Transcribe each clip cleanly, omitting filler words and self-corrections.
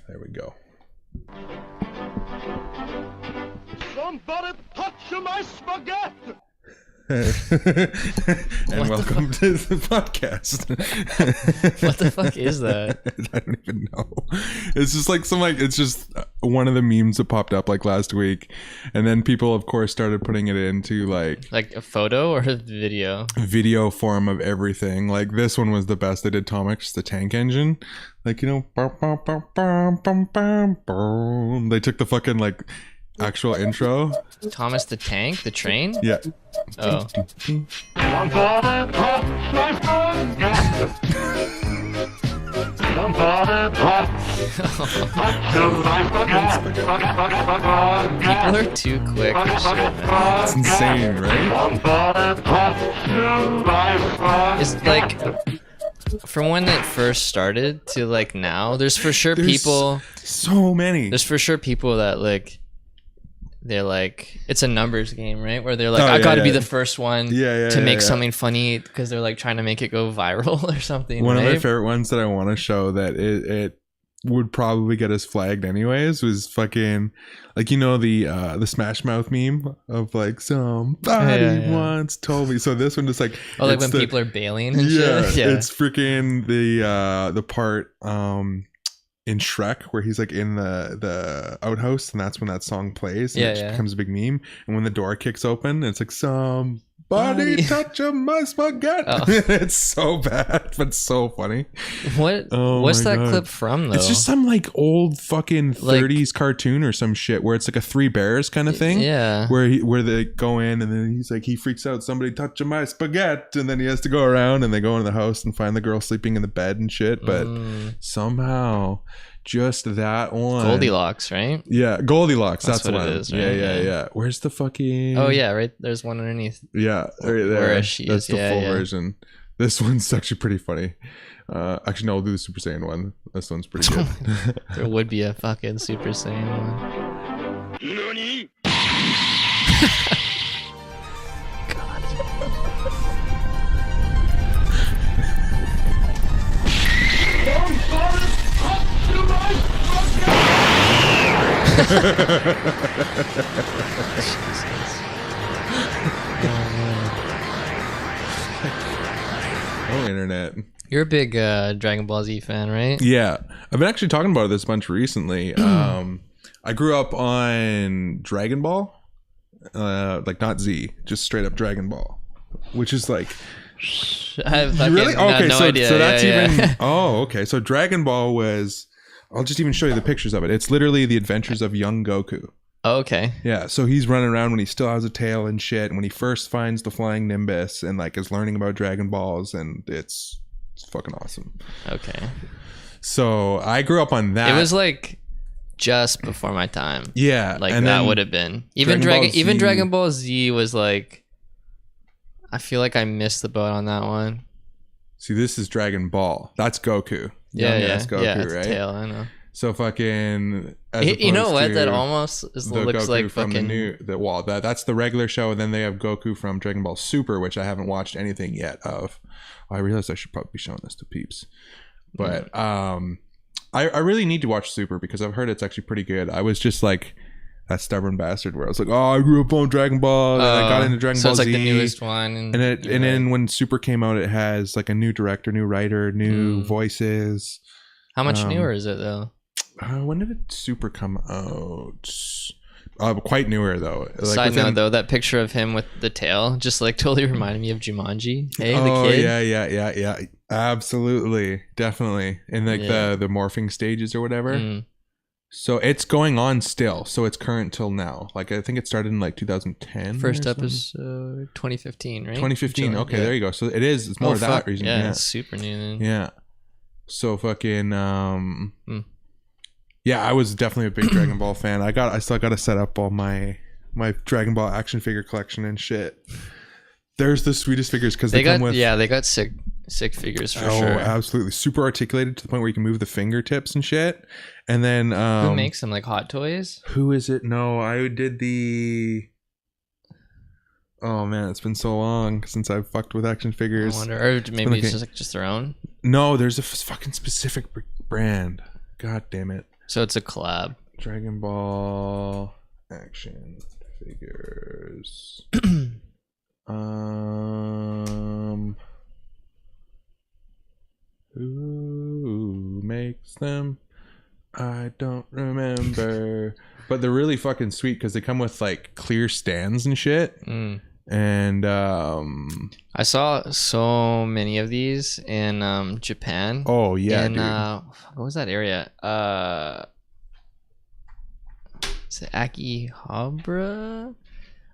There we go. Somebody touch my spaghetti! And welcome to the podcast. What the fuck is that? I don't even know. It's just like it's just one of the memes that popped up like last week, and then people of course started putting it into like a photo or a video form of everything. Like this one was the best. They did Thomas the Tank Engine, like, you know, they took the fucking like actual intro. Thomas the Tank, the train. Yeah. Oh. People are too quick for shit, man. It's insane, right? It's like from when it first started to like now, there's for sure people. So many. There's for sure people that like. They're like, it's a numbers game, right? Where they're like, I gotta be the first one to make something funny because they're like trying to make it go viral or something. One of my favorite ones that I want to show that it would probably get us flagged anyways was fucking like, you know, the Smash Mouth meme of like somebody once told me. So this one just like like when people are bailing and shit. Yeah, it's freaking the part in Shrek where he's like in the outhouse, and that's when that song plays, and it becomes a big meme. And when the door kicks open, it's like somebody touch my spaghetti. It's so bad but so funny. What's that clip from though? It's just some like old fucking 30s cartoon or some shit where it's like a Three Bears kind of thing, where they go in and then he's like, he freaks out, somebody touch my spaghetti, and then he has to go around and they go into the house and find the girl sleeping in the bed and shit, but somehow just that one. Goldilocks, right? Yeah, Goldilocks. That's what one. It is, right? Yeah. Where's the fucking? Oh yeah, right. There's one underneath. Yeah, right there. Where she That's is. the full version. This one's actually pretty funny. Actually, no, we'll do the Super Saiyan one. This one's pretty good. There would be a fucking Super Saiyan one. Nani? Oh, internet. You're a big Dragon Ball Z fan, right? Yeah, I've been actually talking about this a bunch recently. I grew up on Dragon Ball, like not Z, just straight up Dragon Ball, which is like. I've really? Okay, no idea. So that's even. Oh, okay. So Dragon Ball was. I'll just even show you the pictures of it. It's literally the adventures of young Goku. Oh, okay. Yeah, so he's running around when he still has a tail and shit, and when he first finds the flying Nimbus and like is learning about Dragon Balls, and it's fucking awesome. Okay. So I grew up on that. It was like just before my time. Yeah, like that would have been even Dragon Ball Z was like. I feel like I missed the boat on that one. See, this is Dragon Ball. That's Goku. Goku, right? Tail, I know. So fucking. You know what? That almost looks Goku like from fucking. That's the regular show, and then they have Goku from Dragon Ball Super, which I haven't watched anything yet of. I realized I should probably be showing this to peeps, but I really need to watch Super because I've heard it's actually pretty good. I was just like. That stubborn bastard where I was like, oh, I grew up on Dragon Ball, and I got into Dragon Ball Z. So it's like the newest one. And then when Super came out, it has like a new director, new writer, new voices. How much newer is it though? When did Super come out? Quite newer though. Like Side note though, that picture of him with the tail just like totally reminded me of Jumanji. Hey, the kid. Yeah. Absolutely. Definitely. In like the morphing stages or whatever. So it's going on still. So it's current till now. Like I think it started in like 2010. First episode 2015, right? 2015. Okay, there you go. So it is. It's more of that reason. Yeah, it's super new then. Yeah. So fucking yeah, I was definitely a big Dragon Ball fan. I still got to set up all my Dragon Ball action figure collection and shit. There's the sweetest figures because they come with they got sick figures for sure. Oh, absolutely. Super articulated to the point where you can move the fingertips and shit. And then who makes them, like Hot Toys? Who is it? No, I did the Oh man, it's been so long since I've fucked with action figures. I wonder, or maybe it's just their own. No, there's a fucking specific brand. God damn it. So it's a collab. Dragon Ball action figures. Who makes them? I don't remember. But they're really fucking sweet because they come with like clear stands and shit. And I saw so many of these in Japan. Oh yeah, dude. What was that area? Is it Akihabara?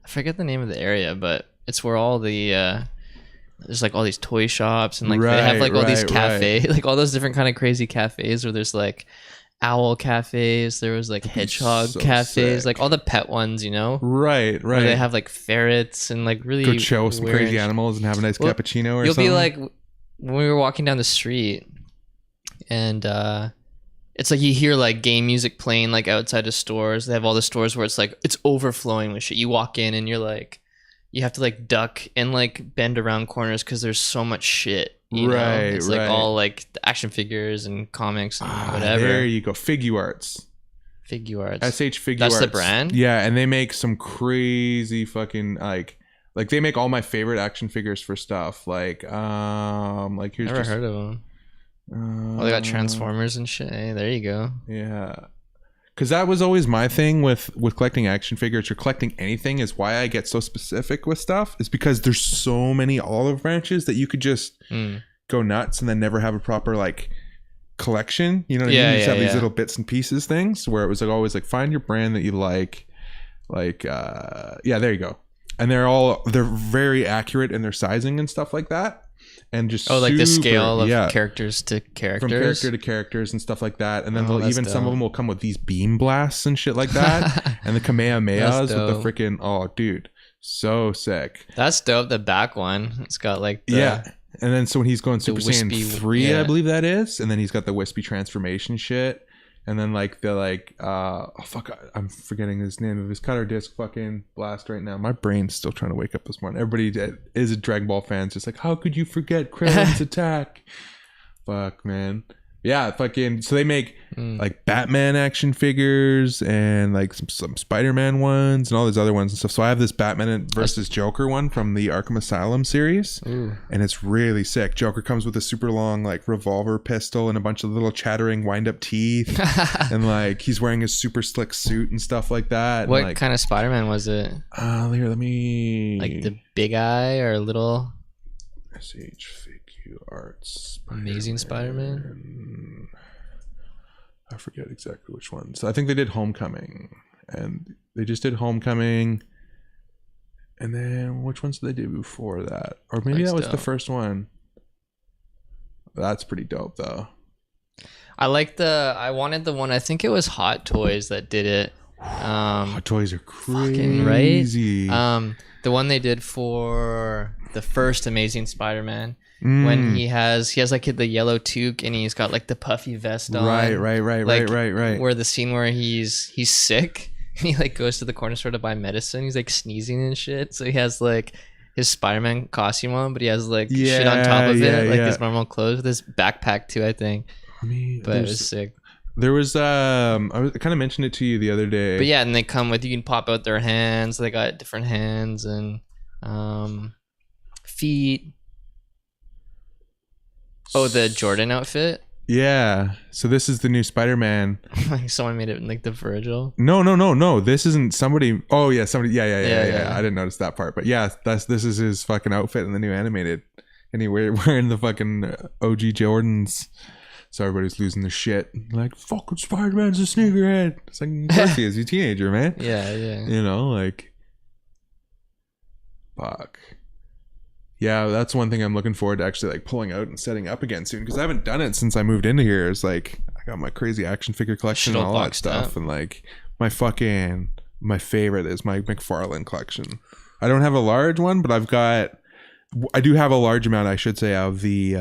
I forget the name of the area, but it's where all the there's like all these toy shops and like they have like all these cafes, like all those different kind of crazy cafes where there's like owl cafes, there was like hedgehog cafes, like all the pet ones, you know? Right. Where they have like ferrets and like really go show some crazy animals and have a nice cappuccino or you'll something. You'll be like, when we were walking down the street and it's like you hear like game music playing like outside of stores. They have all the stores where it's like it's overflowing with shit. You walk in and you're like, you have to like duck and like bend around corners because there's so much shit. You know? It's like all like the action figures and comics and whatever. There you go. Figuarts. Figuarts. SH Figuarts. That's the brand? Yeah, and they make some crazy fucking like they make all my favorite action figures for stuff. Like here's Never heard of them. They got Transformers and shit. Hey, there you go. Yeah. Because that was always my thing with collecting action figures or collecting anything, is why I get so specific with stuff, is because there's so many olive branches that you could just go nuts and then never have a proper like collection. You know what I mean? You just have these little bits and pieces things where it was like always like find your brand that you like there you go. And they're very accurate in their sizing and stuff like that. And just like the scale of characters to characters, from character to characters and stuff like that. And then some of them will come with these beam blasts and shit like that, and the Kamehamehas with the freaking dude, so sick. That's dope. The back one, it's got like the, and then so when he's going Super wispy, Saiyan 3, I believe that is, and then he's got the wispy transformation shit. And then I'm forgetting his name of his cutter disc fucking blast right now. My brain's still trying to wake up this morning. Everybody that is a Dragon Ball fan is just like, how could you forget Krillin's attack? Fuck, man. Yeah, fucking. So they make like Batman action figures and like some Spider-Man ones and all these other ones and stuff. So I have this Batman versus Joker one from the Arkham Asylum series, and it's really sick. Joker comes with a super long like revolver pistol and a bunch of little chattering wind-up teeth, and like he's wearing a super slick suit and stuff like that. What and, like, kind of Spider-Man was it? Here, let me like the big eye or little SH Arts Amazing Spider-Man. I forget exactly which one. So I think they did Homecoming, and they just did Homecoming, and then which ones did they do before that? Or maybe that was the first one. That's pretty dope though. I wanted the one, I think it was Hot Toys that did it. Hot Toys are crazy. Right? The one they did for the first Amazing Spider-Man. When he has like the yellow toque and he's got like the puffy vest on. Right. Where the scene where he's sick and he like goes to the corner store to buy medicine. He's like sneezing and shit. So he has like his Spider-Man costume on, but he has like shit on top of it, like his normal clothes with his backpack too, I think. But it was sick. There was I kind of mentioned it to you the other day. But yeah, and they come with, you can pop out their hands. They got different hands and feet. Oh, the Jordan outfit? Yeah. So this is the new Spider-Man. Like someone made it in like the Virgil. No. This isn't somebody. Oh yeah, somebody. Yeah. I didn't notice that part, but yeah, this is his fucking outfit in the new animated, and he wearing the fucking OG Jordans. So everybody's losing their shit. Like fucking Spider-Man's a sneakerhead. It's like, of course he is. He's a teenager, man. Yeah. You know, like, fuck. Yeah, that's one thing I'm looking forward to actually like pulling out and setting up again soon, because I haven't done it since I moved into here. It's like I got my crazy action figure collection and all that stuff, and like my favorite is my McFarlane collection. I don't have a large one, but I do have a large amount, I should say, of the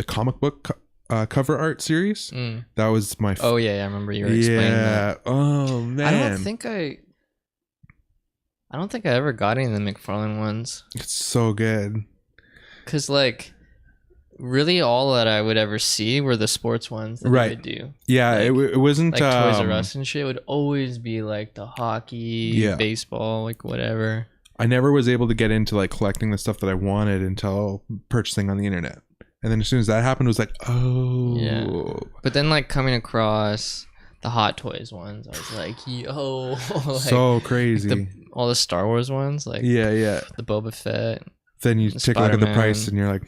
comic book cover art series. That was my. Oh yeah, I remember you were explaining that. Oh man, I don't think I ever got any of the McFarlane ones. It's so good. Cause like really all that I would ever see were the sports ones that Right. they would do. Yeah, Like- it wasn't Like Toys R Us and shit would always be like the hockey, Yeah. baseball, like whatever. I never was able to get into like collecting the stuff that I wanted until purchasing on the internet. And then as soon as that happened, it was like, oh. Yeah. But then like coming across the Hot Toys ones, I was like, yo, like, so crazy. all the Star Wars ones, like Yeah. the Boba Fett. Then you The take a look at the Spider-Man. price and you're like,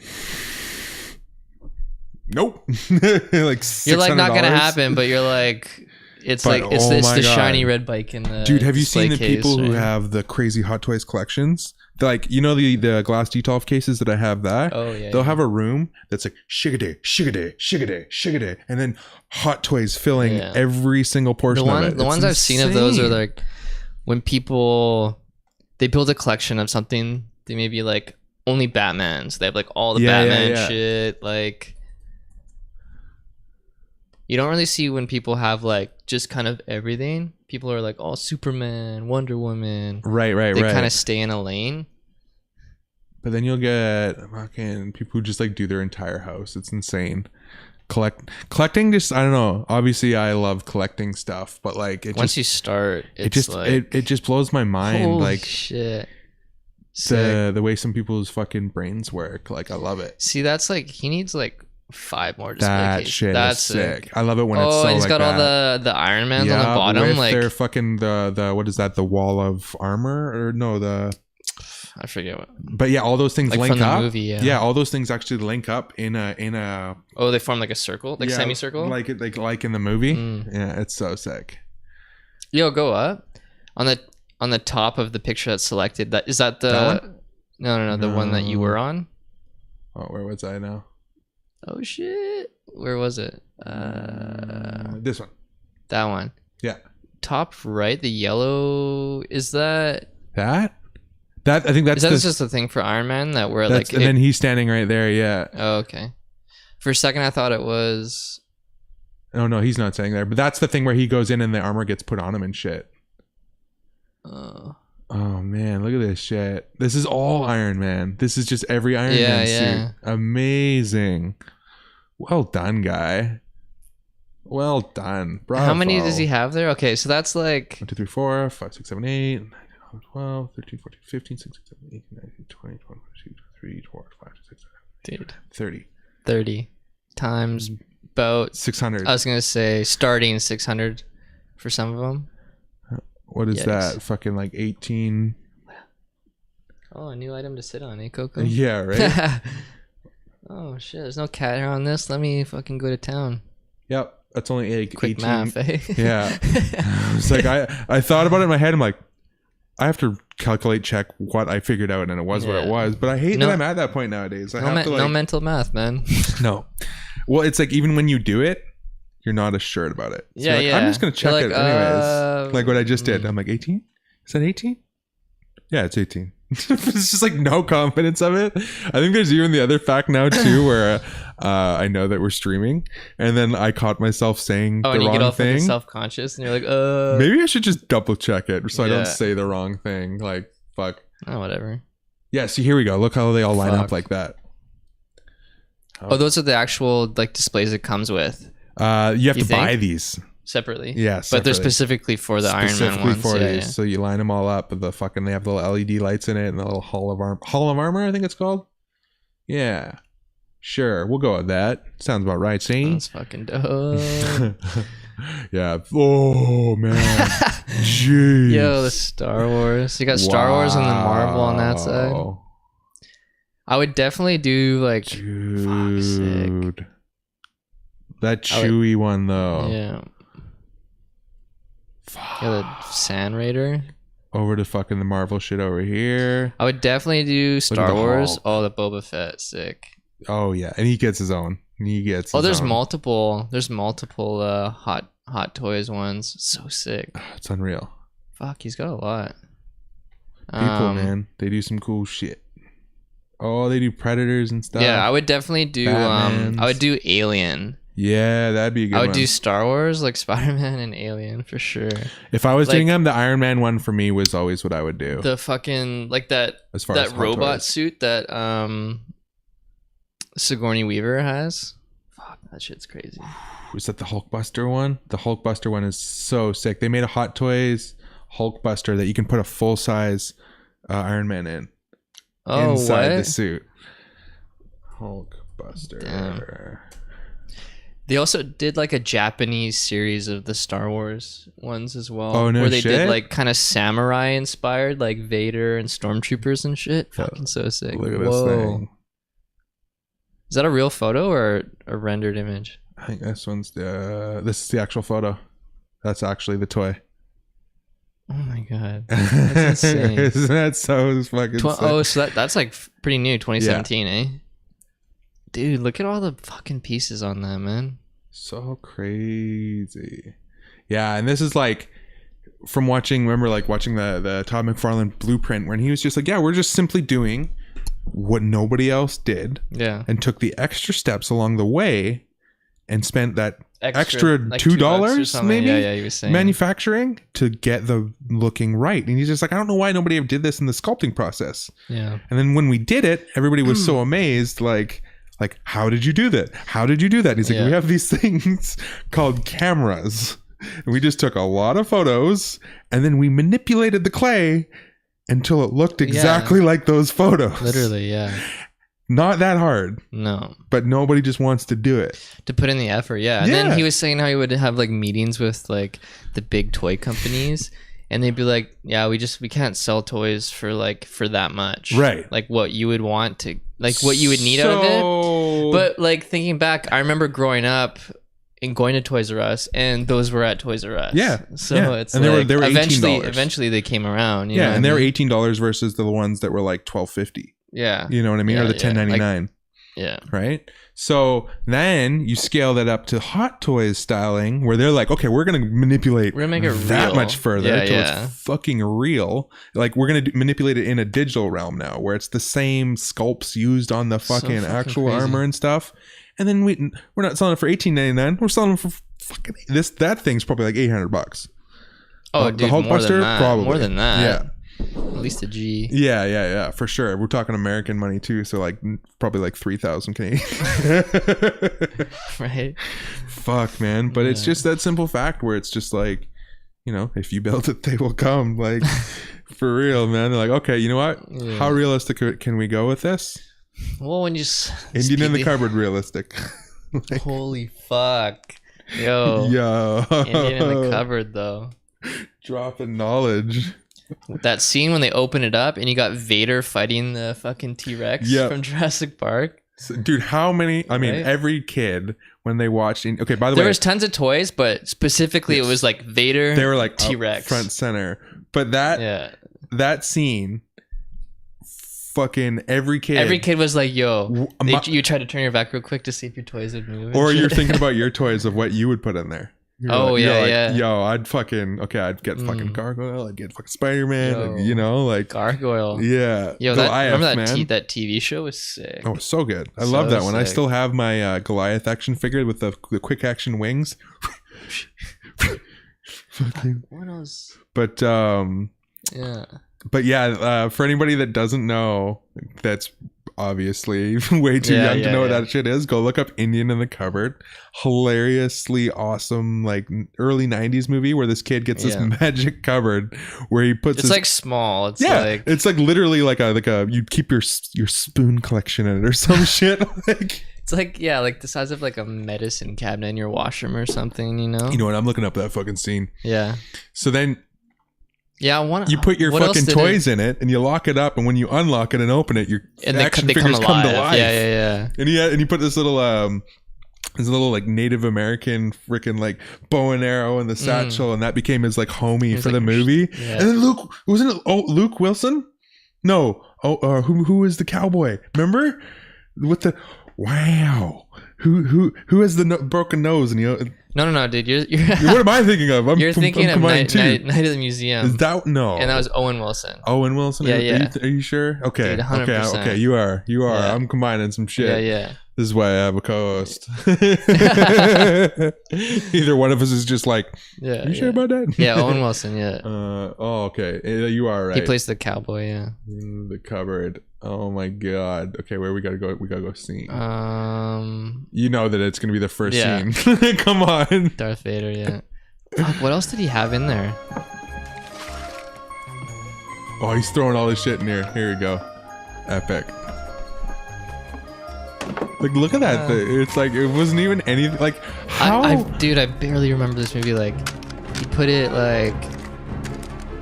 nope. Like $600. You're like not gonna happen, but you're like, it's But, like it's, oh it's my the God. shiny red bike in the Dude, have you seen the display people case, who right? have the crazy Hot Toys collections? Like, you know the glass detolf cases that I have that? Oh yeah. They'll have a room that's like shigade, shigade, shigade, shigade, and then Hot Toys filling Yeah. every single portion of it. The It's ones I've seen of those are insane. like when people they build a collection of something, they may be like only Batmans. They have like all the Batman shit. Like you don't really see when people have like just kind of everything. People are like, oh, Superman, Wonder Woman. Right. They kind of stay in a lane. But then you'll get fucking people who just like do their entire house. It's insane. Collecting just, I don't know. Obviously, I love collecting stuff, but like it Once just you start, it it's just like it just blows my mind. holy Like shit. Sick. the way some people's fucking brains work. Like I love it. See, that's like he needs like 5 more display That cases. shit That's is sick. I love it when it's Oh, so and he's like got all that. the Iron Mans on the bottom, with like their fucking the what is that? The wall of armor or no the. I forget what. But yeah, all those things Like link from the up. movie, yeah. all those things actually link up in a Oh, they form like a circle, like yeah, semicircle. like in the movie. Mm. Yeah, it's so sick. Yo, go up on the top of the picture that's selected. Is that the That one? No, the one that you No. were on. Oh, where was I now? Oh shit, where was it? This one. That one. Yeah. Top right, the yellow. Is that That I think that's just a thing for Iron Man that where that's, like and then he's standing right there. Yeah. Oh, okay. For a second, I thought it was. Oh no, he's not standing there. But that's the thing where he goes in and the armor gets put on him and shit. Oh man, look at this shit. This is all Iron Man. This is just every Iron Man suit. Amazing. Well done, guy. Well done. Bravo. How many does he have there? Okay, so that's like 1, 2, 3, 4, 5, 6, 7, 8, 9, 10, 12, 13, 14, 15, 16, 17, 18, 19, 20, 21, 22, 23, 24, 25, 26, dude 30. 30 times about 600. I was gonna say starting 600 for some of them. What is Yikes. that? Fucking like 18. Oh, a new item to sit on, eh, Coco? Yeah, right? Oh shit, there's no cat hair on this. Let me fucking go to town. Yep. That's only like Quick 18. math, eh? Yeah. It's like I thought about it in my head. I'm like, I have to check what I figured out, and it was what it Yeah. was. But I hate No- that I'm at that point nowadays. I No, have to like no mental math, man. no. Well, it's like even when you do it, you're not assured about it. So Yeah, you're like, yeah. I'm just gonna check You're it like, anyways. Like what I just did. mm. I'm like 18. Is that 18? Yeah, it's 18. It's just like no confidence of it. I think there's even the other fact now too, where I know that we're streaming, and then I caught myself saying Oh, the and you wrong get all fucking thing. self-conscious, and you're like, Maybe I should just double check it so I Yeah. don't say the wrong thing. Like fuck. oh, whatever. Yeah. See, here we go. Look how they all line up Fuck. like that. Oh, those are the actual like displays it comes with You have You to buy think? these. separately. Yeah, but they're separately. specifically for the Iron Man ones. for Yeah, these. yeah. So you line them all up with the fucking. They have the little LED lights in it and the little Hall of Armor. I think it's called. Yeah, sure. We'll go with that. Sounds about right. See. That's fucking dope. Yeah. Oh man. Jeez. Yo, the Star Wars. You got Star Wars and then Marvel on that side. Wow. I would definitely do like Dude. That I would- chewy one though. yeah. Fuck. Yeah, the Sand Raider. Over to fucking the Marvel shit over here. I would definitely do at Star the Wars. Hulk. Oh, the Boba Fett, sick. Oh yeah, and he gets his own. There's multiple. There's multiple hot toys ones. So sick. It's unreal. Fuck, he's got a lot. People, man, they do some cool shit. Oh, they do Predators and stuff. Yeah, I would definitely do. Batmans. I would do Alien. Yeah, that'd be a good I would one. do Star Wars, like Spider-Man and Alien for sure. If I was like- doing them, the Iron Man one for me was always what I would do. The fucking like that as far as that Hot robot Toys. suit that Sigourney Weaver has. Fuck, that shit's crazy. Was that the Hulkbuster one? The Hulkbuster one is so sick. They made a Hot Toys Hulkbuster that you can put a full size Iron Man in inside the suit. Hulkbuster. Damn. They also did like a Japanese series of the Star Wars ones as well. Oh, no where they shit? did like kind of samurai inspired, like Vader and stormtroopers and shit. Fucking so sick. Look at this thing. Is that a real photo or a rendered image? I think this one's this is the actual photo. That's actually the toy. Oh my god, that's insane. Isn't that so fucking sick? Oh, so that's like pretty new, 2017, eh? Dude, look at all the fucking pieces on that, man. So crazy. Yeah, and this is like from watching the Todd McFarlane Blueprint, when he was just like, yeah, we're just simply doing what nobody else did. Yeah. And took the extra steps along the way and spent that extra like $2 maybe yeah, he was saying. manufacturing to get the looking right. And he's just like, I don't know why nobody ever did this in the sculpting process. Yeah. And then when we did it, everybody was so amazed, like, how did you do that? How did you do that? He's like, we have these things called cameras. And we just took a lot of photos and then we manipulated the clay until it looked exactly like those photos. Literally, yeah. Not that hard. No. But nobody just wants to do it. To put in the effort, yeah. And then he was saying how he would have like meetings with like the big toy companies. And they'd be like, yeah, we can't sell toys for that much. Right. Like what you would want to, like what you would need out of it. But like thinking back, I remember growing up and going to Toys R Us, and those were at Toys R Us. Yeah. So it's and like, they were $18. eventually they came around. You know and they were $18 versus the ones that were like $12.50. Yeah. You know what I mean? Or the $10.99. Yeah. Right. So then you scale that up to Hot Toys styling, where they're like, okay, we're going to manipulate make it that real. much further till it's fucking real. Like we're going to manipulate it in a digital realm now, where it's the same sculpts used on the fucking actual crazy. armor and stuff. And then we're not selling it for $18.99. We're selling it for fucking that thing's probably like $800. Oh, the dude, Hulkbuster, probably more than that. Yeah. At least a G. Yeah, for sure. We're talking American money too, so like probably like 3,000 Canadian. Right. Fuck, man. But it's just that simple fact where it's just like, you know, if you build it, they will come. Like, for real, man. They're like, okay, you know what? Yeah. How realistic can we go with this? Well, when you Indian in the cupboard, realistic. Like, holy fuck, yo, Indian in the cupboard though. Dropping knowledge. That scene when they open it up and you got Vader fighting the fucking T-Rex from Jurassic Park. So, dude, how many? I mean, every kid when they watched. Okay, by the way, there was tons of toys, but specifically it was like Vader. They were like T-Rex front center. But that scene, fucking every kid was like, "Yo," you tried to turn your back real quick to see if your toys would move. Or you're thinking about your toys of what you would put in there. Yo, I'd fucking I'd get fucking Gargoyle, I'd get fucking Spider-Man, you know, like Gargoyle. Yeah. Yo, remember that TV show was sick. Oh, so good. I love that one. I still have my Goliath action figure with the quick action wings. Fucking. What else? But for anybody that doesn't know, that's obviously way too young to know what that shit is. Go look up Indian in the Cupboard. Hilariously awesome, like early 90s movie where this kid gets this magic cupboard where he puts it's like small. It's like it's like literally like a you'd keep your spoon collection in it or some shit. Like it's like like the size of like a medicine cabinet in your washroom or something, you know? You know what? I'm looking up that fucking scene. Yeah. So then you put your fucking toys in it and you lock it up, and when you unlock it and open it, your action figures come to life. Yeah. And you put this little like Native American freaking like bow and arrow in the satchel, and that became his like homie for the movie. Yeah. And then wasn't it Luke Wilson? No. Who is the cowboy? Remember? With the wow. Who has the broken nose and No, dude. You're what am I thinking of? You're thinking of Night of the Museum. Is that no? And that was Owen Wilson. Owen Wilson? Yeah. Are you sure? Okay. Dude, 100%. Okay. You are. Yeah. I'm combining some shit. Yeah. This is why I have a co-host. Either one of us is just like, Yeah. you sure about that? Yeah, Owen Wilson. Yeah. Okay. You are right. He plays the cowboy. Yeah. In the cupboard. Oh my god. Okay, where we gotta go? We gotta go scene. You know that it's gonna be the first Yeah. scene. Come on. Darth Vader. Yeah. Fuck, what else did he have in there? Oh, he's throwing all this shit in here. Here we go. Epic. Like, look at that thing. It's like, it wasn't even anything. Like, how? Dude, I barely remember this movie. Like, he put it like,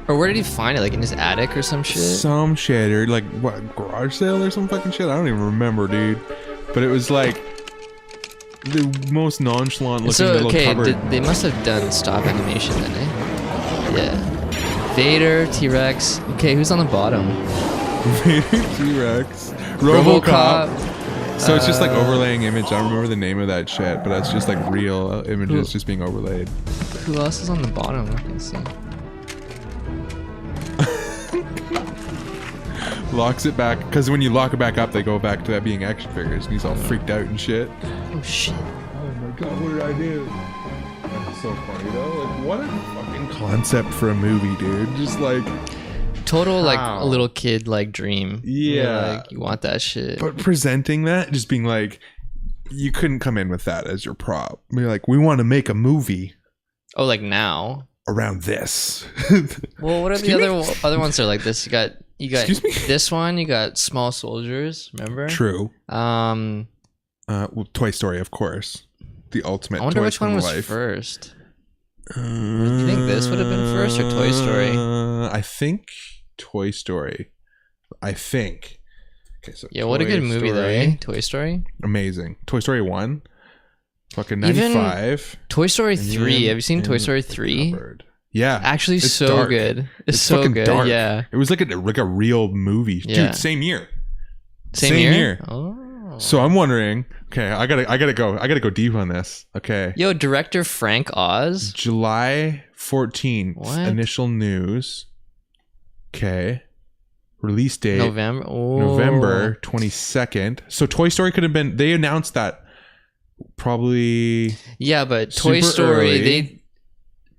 or where did he find it? Like in his attic or some shit? Some shit, or like, what, garage sale or some fucking shit? I don't even remember, dude. But it was like the most nonchalant looking little cupboard. They must have done stop animation then, eh? Yeah. Vader, T-Rex. Okay, who's on the bottom? Vader, T-Rex, RoboCop. So it's just like overlaying image. I don't remember the name of that shit, but that's just like real images just being overlaid. Who else is on the bottom? I can see. Locks it back, because when you lock it back up, they go back to that being action figures, and he's all freaked out and shit. Oh shit. Oh my god, what did I do? That's so funny though. Like, what a fucking concept for a movie, dude. Just like total like a little kid like dream. Yeah. Like you want that shit. But presenting that, just being like, you couldn't come in with that as your prop. You're like, we want to make a movie. Oh, like now? Around this. Well, what are the other ones that are like this? You got this one, you got Small Soldiers, remember? True. Well, Toy Story, of course. The ultimate. I wonder toy which one was life. First. Do you think this would have been first or Toy Story? I think Toy Story. I think. Okay, so yeah, what a good movie though, eh? Toy Story. Amazing. Toy Story 1. Fucking 95. Toy Story 3. Have you seen Toy Story 3? Yeah. Actually, it's so dark. good. It's so good. Dark. Yeah. It was like a real movie. Yeah. Dude, same year. Same year? Oh. So I'm wondering, okay, I gotta go deep on this. Okay. Yo, director Frank Oz. July 14th. What? Initial news. Okay. Release date. November. Oh. November 22nd. So Toy Story could have been, they announced that probably. Yeah, but Toy Story, early.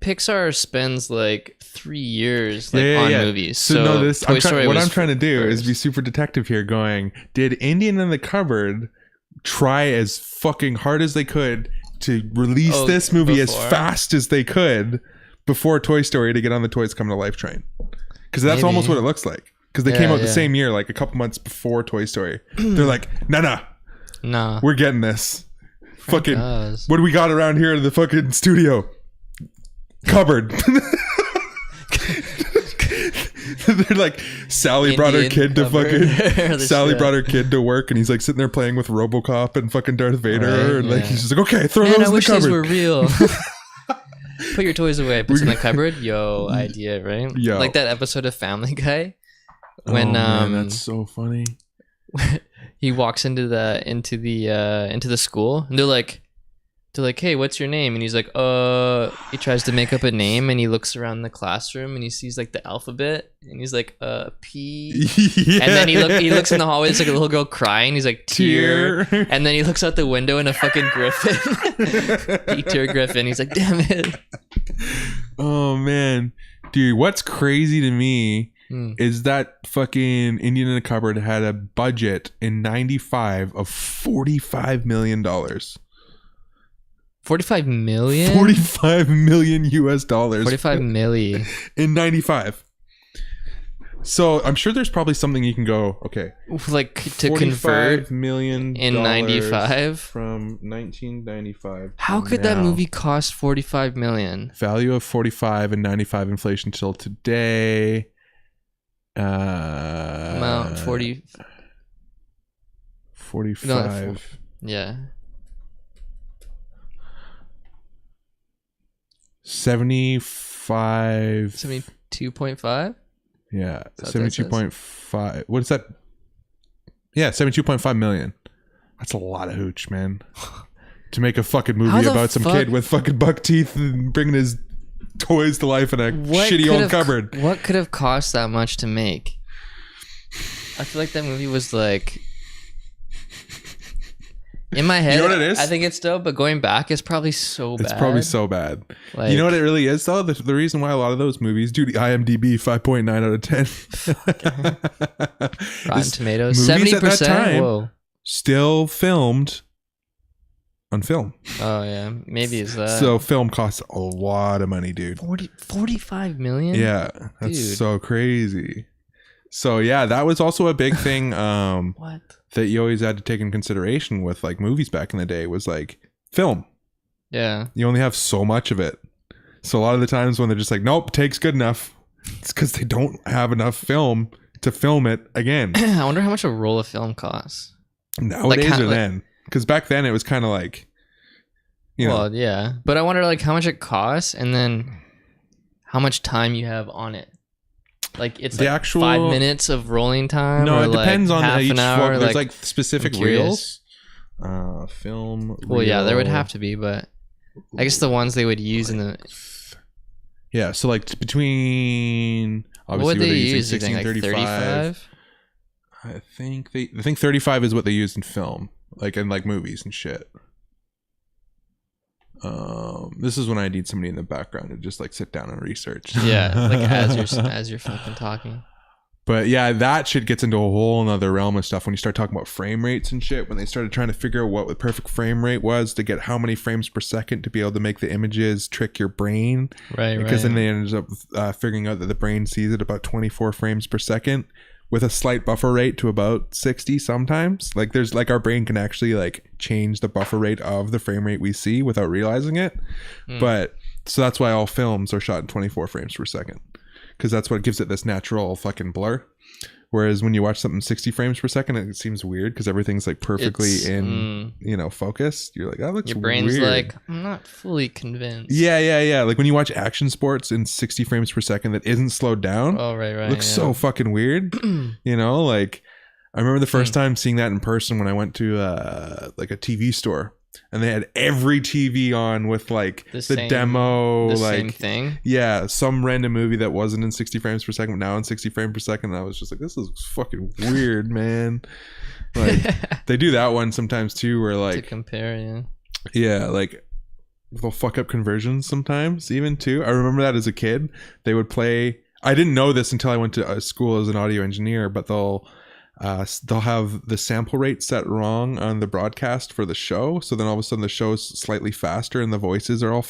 Pixar spends like 3 years on movies. So no, what I'm trying to do first. is be super detective here going, did Indian in the Cupboard try as fucking hard as they could to release this movie as fast as they could before Toy Story to get on the Toys Come to Life train? Because that's almost what it looks like. Because they came out the same year, like a couple months before Toy Story. They're like, nah, we're getting this. Fucking, what do we got around here in the fucking studio? Cupboard. They're like, Sally brought her kid to fucking Sally brought her kid to work, and he's like sitting there playing with RoboCop and fucking Darth Vader, and like he's just like, okay, throw those in the cupboard. These were real. Put your toys away. Puts in the cupboard. Yo, idea, right? Yo. Like that episode of Family Guy when man, that's so funny. He walks into the school, and they're like, hey, what's your name? And he's like, he tries to make up a name, and he looks around the classroom, and he sees like the alphabet, and he's like, P. Yeah. And then he looks in the hallway, it's like a little girl crying. He's like, tear. And then he looks out the window in a fucking griffin. Peter Griffin. He's like, damn it. Oh man, dude, what's crazy to me is that fucking Indian in the Cupboard had a budget in '95 of $45 million. 45 million? 45 million US dollars. 45 million in 95. So I'm sure there's probably something you can go, okay, like to convert million in 95 from 1995. How could that movie cost 45 million? Value of 45 and 95 inflation till today. Amount 40 45. No, yeah. 75. 72.5? Yeah, 72.5. What is that? Yeah, 72.5 million. That's a lot of hooch, man. To make a fucking movie about some kid with fucking buck teeth and bringing his toys to life in a shitty old cupboard. What could have cost that much to make? I feel like that movie was like In my head, You know what it is? I think it's dope, but going back is probably so bad. It's probably so bad. Like, You know what it really is though? The reason why a lot of those movies, dude, IMDb 5.9 out of 10. Rotten Tomatoes, movies 70%. at that time Whoa. still filmed on film. Oh yeah, maybe it's that. So film costs a lot of money, dude. 45 million. Yeah, that's Dude. so crazy. So yeah, that was also a big thing What? that you always had to take in consideration with like movies back in the day was like film. Yeah. You only have so much of it. So a lot of the times when they're just like, nope, take's good enough, it's because they don't have enough film to film it again. I wonder how much a roll of film costs. Nowadays Like, or then. Because back then it was kind of like, you know. Well, yeah, but I wonder like how much it costs, and then how much time you have on it. Like it's The like actual- 5 minutes of rolling time. No, or it depends like on half each an hour. one. There's like specific I'm curious. reels. Film. Well, yeah, there would reel. have to be, but I guess the ones they would use in the Yeah, so like between what obviously would they they're using use? You think like 35? I think 35 is what they use in film, like in like movies and shit. This is when I need somebody in the background to just like sit down and research. Yeah, like as you're fucking talking. But yeah, that shit gets into a whole nother realm of stuff when you start talking about frame rates and shit. When they started trying to figure out what the perfect frame rate was to get how many frames per second to be able to make the images trick your brain. Right, Because right. then they ended up figuring out that the brain sees it about 24 frames per second with a slight buffer rate to about 60 sometimes. Like there's like our brain can actually like change the buffer rate of the frame rate we see without realizing it. But so that's why all films are shot in 24 frames per second. Because that's what gives it this natural fucking blur. Whereas when you watch something 60 frames per second, it seems weird because everything's like perfectly focus. You're like, that looks Your brain's weird. like, I'm not fully convinced. Yeah. Like when you watch action sports in 60 frames per second that isn't slowed down, Oh, right. it looks yeah. so fucking weird. You know, like I remember the first time seeing that in person when I went to like a TV store. And they had every TV on with like the demo, the like same thing. yeah, some random movie that wasn't in 60 frames per second, but now in 60 frames per second. And I was just like, this is fucking weird, man. Like they do that one sometimes too, where To like compare, yeah, like they'll fuck up conversions sometimes even too. I remember that as a kid, they would play. I didn't know this until I went to school as an audio engineer, but they'll have the sample rate set wrong on the broadcast for the show, so then all of a sudden the show's slightly faster and the voices are all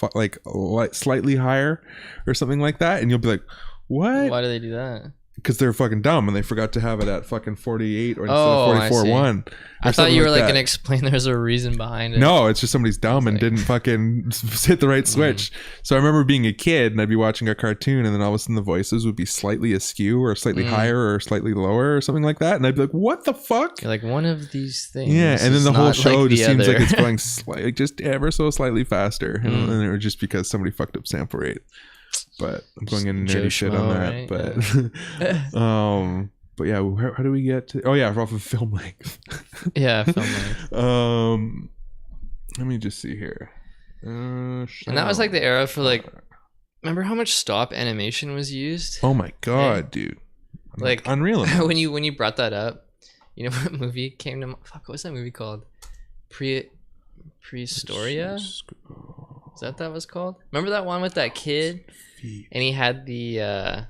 slightly higher or something like that, and you'll be like, what? Why do they do that? Because they're fucking dumb and they forgot to have it at fucking 48 or instead Oh, of I 44.1. I thought you were like that. gonna explain there's a reason behind it. No, it's just somebody's dumb and like- didn't fucking hit the right switch. So I remember being a kid and I'd be watching a cartoon and then all of a sudden the voices would be slightly askew or slightly higher or slightly lower or something like that. And I'd be like, what the fuck? You're like, one of these things. Yeah, and then is the whole not show like just the seems like other. it's going slightly, just ever so slightly faster. And it was just because somebody fucked up sample rate. But I'm going into Joe nerdy shit on Schmo, that. right? But yeah, how do we get to? Oh yeah, off of film length. Yeah, film length. Let me just see here. And that was like the era for like. Remember how much stop animation was used? Oh my god, dude! Like unreal. when you brought that up, you know what movie came to? Fuck, what was that movie called? Prehistoria? Is that was called? Remember that one with that kid? And he had the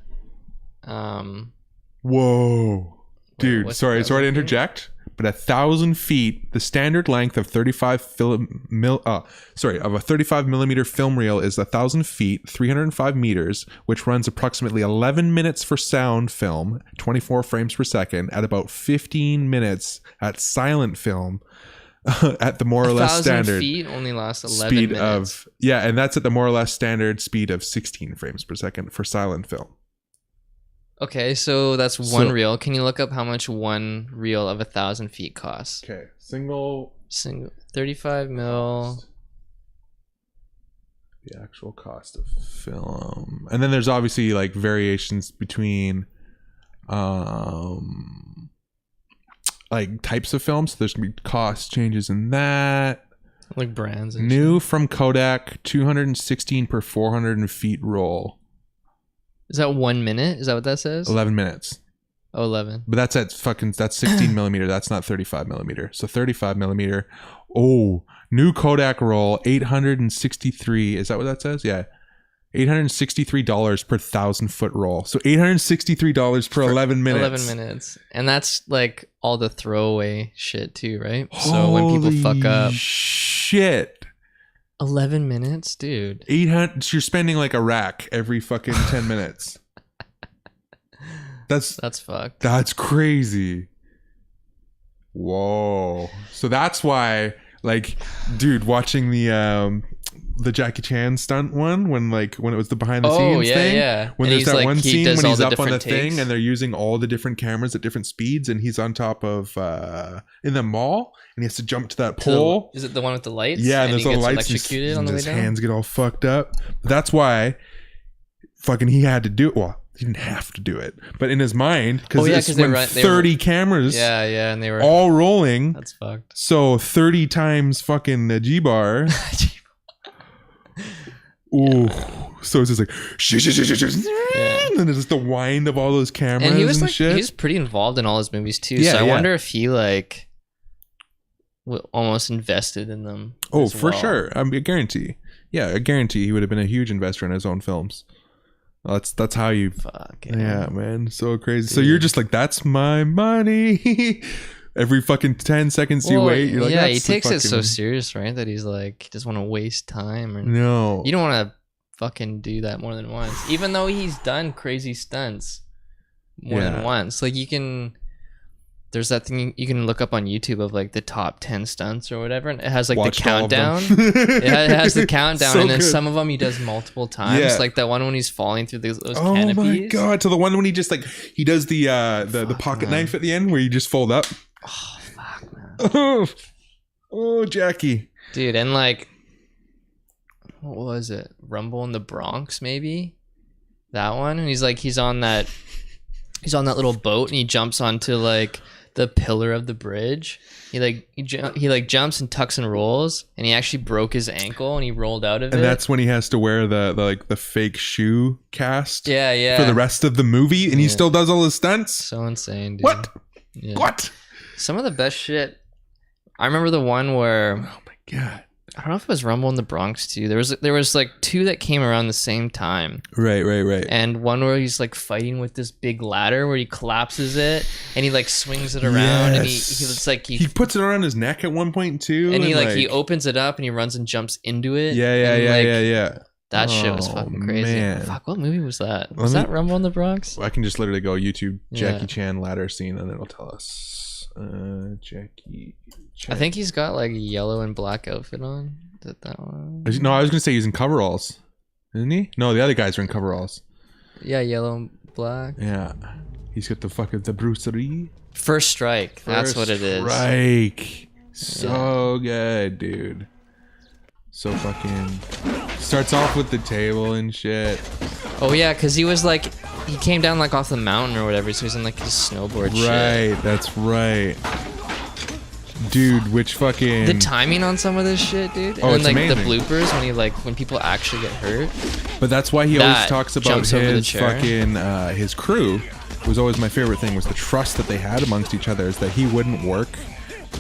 Whoa, dude! what's Sorry that to movie? interject, but 1,000 feet, the standard length of 35 of a 35 millimeter film reel is 1,000 feet, 305 meters, which runs approximately 11 minutes for sound film, 24 frames per second, at about 15 minutes at silent film. At the more or less 1,000 standard feet only lasts 11 speed minutes. and that's at the more or less standard speed of 16 frames per second for silent film. Okay, so that's one So- reel. Can you look up how much one reel of 1,000 feet costs? Okay, single 35 mil. the actual cost of film, and then there's obviously like variations between like types of films. So there's gonna be cost changes in that. Like brands and New from Kodak, 216 per 400 feet roll, shit. Is that 1 minute? Is that what that says? 11 minutes. Oh, 11. But that's 16 millimeter. That's not 35 millimeter. So 35 millimeter. Oh, new Kodak roll, 863. Is that what that says? Yeah. $863 per 1,000-foot roll. So $863 per 11 minutes. 11 minutes. And that's like all the throwaway shit too, right? So when people fuck up. Shit. 11 minutes, dude. 800. You're spending like a rack every fucking 10 minutes. That's fucked. That's crazy. Whoa. So that's why, like, dude, watching the Jackie Chan stunt one when it was the behind the scenes thing. Yeah. When and there's that like, one scene when he's up on the takes. thing and they're using all the different cameras at different speeds and he's on top of in the mall and he has to jump to that pole. Is it the one with the lights? Yeah, and there's all the lights electrocuted on the way his down? hands get all fucked up. That's why fucking he had to do it. Well, he didn't have to do it, but in his mind, because they were 30 cameras, and they were all rolling. That's fucked. So 30 times fucking the G-bar. Ooh, so it's just like and then it's just the wind of all those cameras and, he was shit. He was pretty involved in all his movies too. Yeah, so I wonder if he like almost invested in them. Oh, for sure. I guarantee. Yeah, I guarantee he would have been a huge investor in his own films. That's how you. Fuck yeah, man, so crazy. Dude. So you're just like, that's my money. Every fucking 10 seconds you wait, you're like, yeah, he takes it so serious, right? That he's like, he doesn't want to waste time. Or, no, you don't want to fucking do that more than once, even though he's done crazy stunts more than once. Like you can. There's that thing you can look up on YouTube of like the top 10 stunts or whatever, and it has like the countdown. it has the countdown, so and then some of them he does multiple times. Yeah. Like that one when he's falling through those canopies. Oh my god! To the one when he just like he does the pocket knife at the end where you just fold up. Oh fuck, man! Oh, Jackie, dude, and like, what was it? Rumble in the Bronx, maybe that one. And he's on that little boat, and he jumps onto like the pillar of the bridge. He jumps and tucks and rolls, and he actually broke his ankle and he rolled out of it. And that's when he has to wear the fake shoe cast. Yeah. For the rest of the movie, and he still does all his stunts. So insane, dude. What? Yeah. What? Some of the best shit. I remember the one where, oh my god, I don't know if it was Rumble in the Bronx too. There was like two that came around the same time. Right. And one where he's like fighting with this big ladder where he collapses it and he like swings it around and he puts it around his neck at one point too. And he opens it up and he runs and jumps into it. Yeah. That shit was fucking crazy. Man. Fuck, what movie was that? Was that Rumble in the Bronx? I can just literally go YouTube Jackie Chan ladder scene and it'll tell us. Jackie Chan. I think he's got like a yellow and black outfit on. Is it that one? No, I was gonna say he's in coveralls, isn't he? No, the other guys are in coveralls. Yeah, yellow and black. Yeah, he's got the Bruce Lee. First Strike. That's what it is. Strike. So good, dude. So fucking starts off with the table and shit. Oh yeah, because he was like, he came down like off the mountain or whatever, so he's on like his snowboard shit. Right, that's right. Dude, which fucking... The timing on some of this shit, dude. And then like the bloopers when people actually get hurt. But that's why he always talks about his fucking, his crew. It was always my favorite thing, was the trust that they had amongst each other, is that he wouldn't work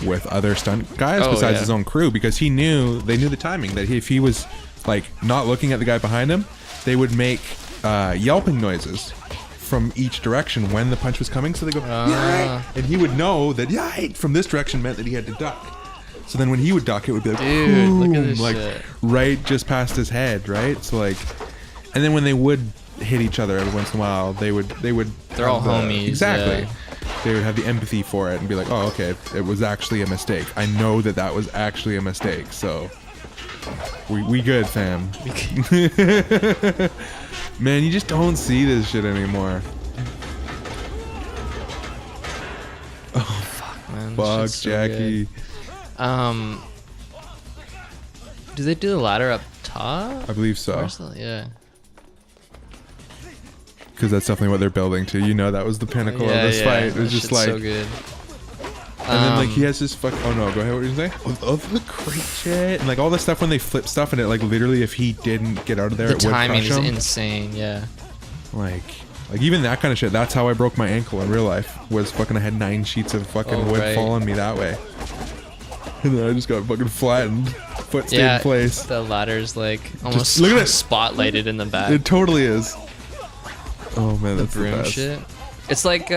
with other stunt guys besides his own crew, because they knew the timing, that if he was like not looking at the guy behind him, they would make yelping noises from each direction when the punch was coming, so they go yeah, and he would know that from this direction meant that he had to duck. So then when he would duck, it would be like, dude, look at this like shit. Right just past his head, right? So like, and then when they would hit each other every once in a while, they're all homies. Exactly. Yeah. They would have the empathy for it and be like, oh, okay, it was actually a mistake. I know that was actually a mistake, so we good, fam. Man, you just don't see this shit anymore. Oh, fuck, man. Fuck, Jackie. So do they do the ladder up top? I believe so. Yeah. Because that's definitely what they're building to. You know, that was the pinnacle of this fight. It was just like... so good. And then like he has this fuck. Oh no, go ahead. What were you saying? Of the great shit and like all the stuff when they flip stuff and it like literally if he didn't get out of there, the it would timing crush him. is insane. Yeah. Like Like even that kind of shit. That's how I broke my ankle in real life. Was fucking I had 9 sheets of fucking wood fall on me that way, and then I just got fucking flattened. Foot stayed in place. The ladder's like almost look at it. spotlighted in the back. It totally is. Oh man, that's the broom best. shit. It's like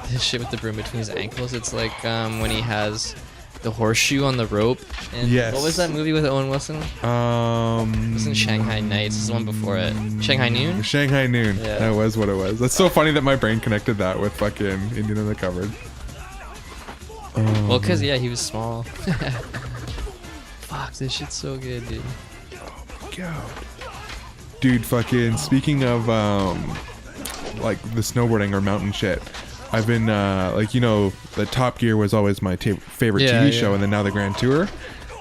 his shit with the broom between his ankles. It's like when he has the horseshoe on the rope. And Yes. what was that movie with Owen Wilson? It wasn't Shanghai Nights. It's the one before it. Shanghai Noon? Shanghai Noon. Yeah. That was what it was. That's so funny that my brain connected that with fucking Indian in the Cupboard. Well, because, yeah, he was small. Fuck, this shit's so good, dude. God. Dude, fucking speaking of like the snowboarding or mountain shit, I've been like, you know, the Top Gear was always my favorite TV show, and then now the Grand Tour.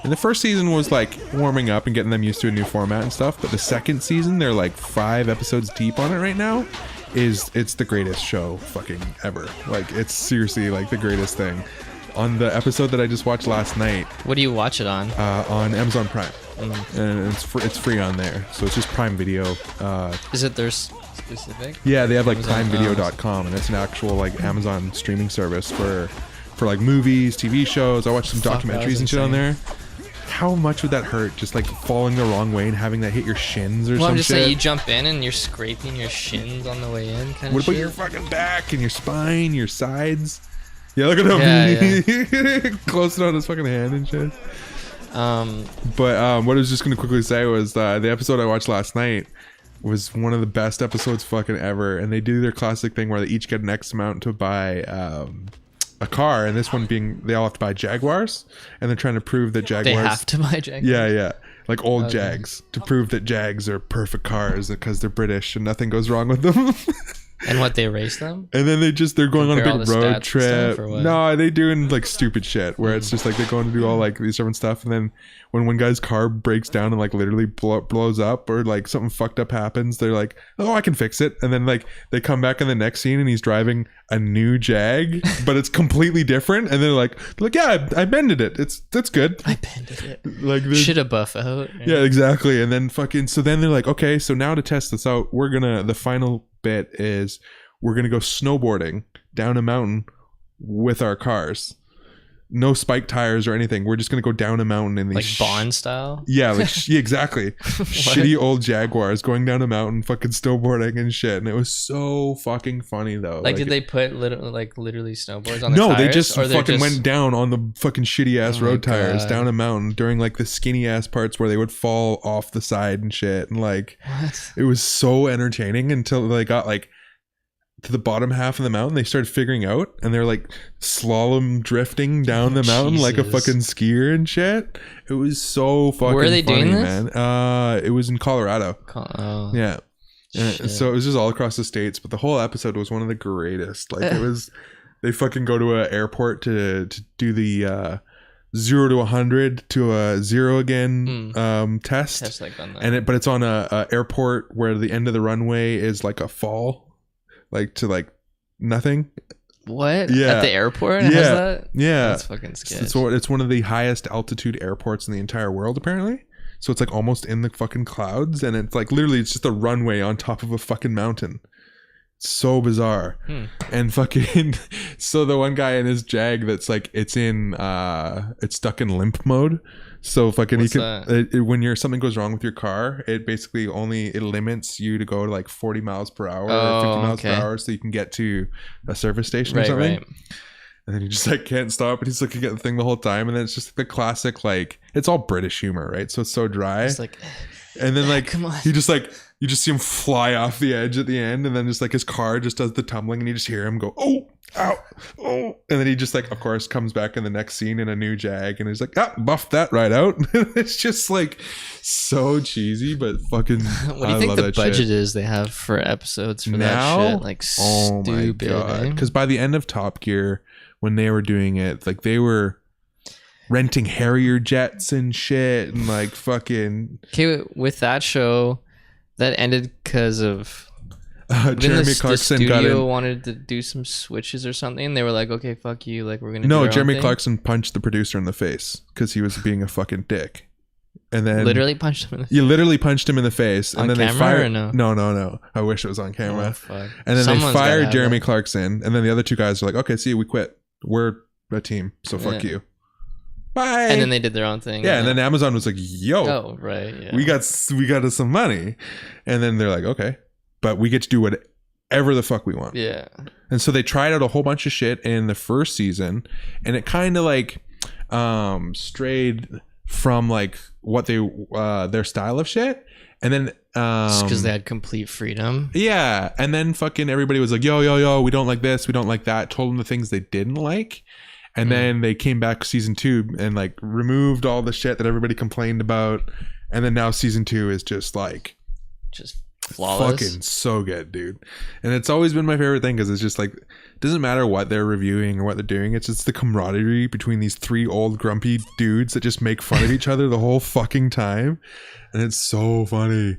And the first season was like warming up and getting them used to a new format and stuff, but the second season, they're like 5 episodes deep on it right now. It's the greatest show fucking ever. Like it's seriously like the greatest thing. On the episode that I just watched last night, What do you watch it on? on Amazon Prime, and it's free on there, so it's just Prime Video. Is it their specific? Yeah, they have like Amazon, primevideo.com, and it's an actual like Amazon streaming service for like movies, TV shows. I watched some Fuck, that was documentaries and shit on insane. there. How much would that hurt? Just like falling the wrong way and having that hit your shins or Well, I'm some just shit. saying, you jump in and you're scraping your shins on the way in, kind What of about shit. your fucking back and your spine, your sides? Yeah, look at him. Yeah, Close it on his fucking hand and shit. But what I was just gonna quickly say was the episode I watched last night was one of the best episodes fucking ever, and they do their classic thing where they each get an X amount to buy a car, and this one being they all have to buy Jaguars, and they're trying to prove that Jaguars They have to buy Jaguars. yeah like old Jags to prove that Jags are perfect cars because they're British and nothing goes wrong with them. And what, they race them? And then they're going on a Compare all big the stats road and trip. stuff, or what? No, they doing like stupid shit where it's just like they're going to do all like these different stuff, and then when one guy's car breaks down and like literally blows up, or like something fucked up happens, they're like, oh, I can fix it. And then like they come back in the next scene and he's driving a new Jag, but it's completely different. And they're like yeah, I bended it. That's good. I bended it. Like Should have buff out. yeah, exactly. And then fucking so then they're like, okay, so now to test this out, the final bit is we're gonna go snowboarding down a mountain with our cars. No spike tires or anything. We're just gonna go down a mountain in these Like Bond style? yeah, like yeah, exactly. Shitty old Jaguars going down a mountain, fucking snowboarding and shit. And it was so fucking funny though. Like, did they put literally snowboards on their no, tires? they just Or fucking went down on the fucking shitty ass Oh my road tires God. down a mountain during like the skinny ass parts where they would fall off the side and shit. And like What? it was so entertaining until they got like to the bottom half of the mountain. They started figuring out, and they're like slalom drifting down the mountain like a Jesus. fucking skier and shit. It was so fucking Where are they funny, doing this? man. It was in Colorado. Oh, Yeah. shit. So it was just all across the states, but the whole episode was one of the greatest. Like it was, they fucking go to an airport to do the 0 to 100 to a 0 again test. Test like on that. And but it's on a airport where the end of the runway is like a fall, like to like nothing. What? Yeah. At the airport? Yeah. Has that? Yeah. That's fucking sketch. It's one of the highest altitude airports in the entire world apparently. So it's like almost in the fucking clouds, and it's like literally it's just a runway on top of a fucking mountain. It's so bizarre. And fucking so the one guy in his Jag that's like it's stuck in limp mode. So fucking What's he can when something goes wrong with your car, it basically it limits you to go to like 40 miles per hour or 50 miles per hour, so you can get to a service station or something. Right. And then he just like can't stop, and he's looking at the thing the whole time, and then it's just the classic like it's all British humor, right? So it's so dry. It's like, And then like come on. he just like you just see him fly off the edge at the end, and then just like his car just does the tumbling, and you just hear him go, oh, ow, oh, and then he just like of course comes back in the next scene in a new Jag, and he's like, buffed that right out. It's just like so cheesy, but fucking what do you think the budget is they have for episodes for now? that shit? Like Oh stupid. my god! Eh? Because by the end of Top Gear, when they were doing it, like they were renting Harrier jets and shit, and like fucking Okay, with that show, that ended because of Jeremy Clarkson the got studio in. wanted to do some switches or something. They were like, okay, fuck you, like we're gonna No, do our own Jeremy thing. Clarkson punched the producer in the face because he was being a fucking dick. and then Literally punched him in the face. you literally punched him in the face, and On then they camera fired. or no? No. I wish it was on camera. Oh, fuck. And then Someone's they gotta fired have Jeremy that. Clarkson, and then the other two guys are like, "Okay, see, we quit. We're a team, so fuck Yeah. you. Bye." And then they did their own thing. yeah, and then Amazon was like, "Yo, Oh, right. Yeah. we got us some money," and then they're like, "Okay, but we get to do whatever the fuck we want." Yeah. And so they tried out a whole bunch of shit in the first season, and it kind of like strayed from like what they their style of shit, and then Just because they had complete freedom. yeah, and then fucking everybody was like, yo, we don't like this, we don't like that, told them the things they didn't like, and then they came back season 2 and like removed all the shit that everybody complained about, and then now season 2 is just like Just flawless. fucking so good, dude. And it's always been my favorite thing because it's just like, it doesn't matter what they're reviewing or what they're doing, it's just the camaraderie between these 3 old grumpy dudes that just make fun of each other the whole fucking time, and it's so funny.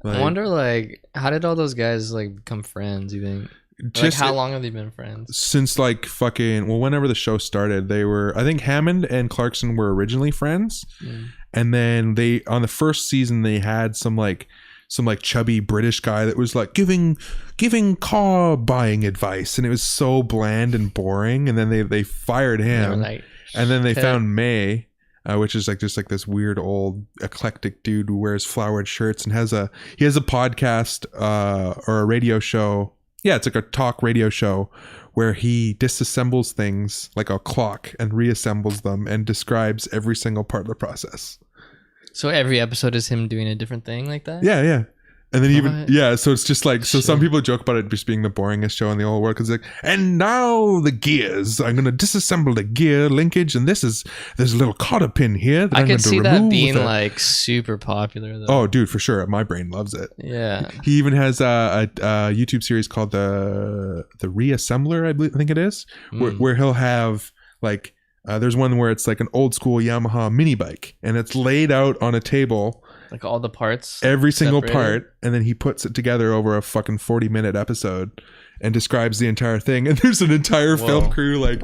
Like, I wonder, like, how did all those guys like become friends? You think? just Like, how long have they been friends? since like fucking, well, whenever the show started, they were, I think Hammond and Clarkson were originally friends, and then they, on the first season, they had some chubby British guy that was like giving car buying advice, and it was so bland and boring, and then they fired They were him, like, and then they okay. found May, which is like just like this weird old eclectic dude who wears flowered shirts and he has a podcast or a radio show. Yeah, it's like a talk radio show where he disassembles things like a clock and reassembles them and describes every single part of the process. So every episode is him doing a different thing like that? Yeah. And then even, What? yeah, so it's just like, so some Shit. people joke about it just being the boringest show in the whole world, because like, and now the gears, I'm going to disassemble the gear linkage, and there's a little cotter pin here that I I'm going could to see remove that being with a-" like super popular though. Oh, dude, for sure. My brain loves it. Yeah. He even has a YouTube series called the Reassembler, I think it is, where he'll have like, there's one where it's like an old school Yamaha mini bike, and it's laid out on a table, Like all the parts. every single separated? part, and then he puts it together over a fucking 40-minute episode and describes the entire thing. And there's an entire film crew like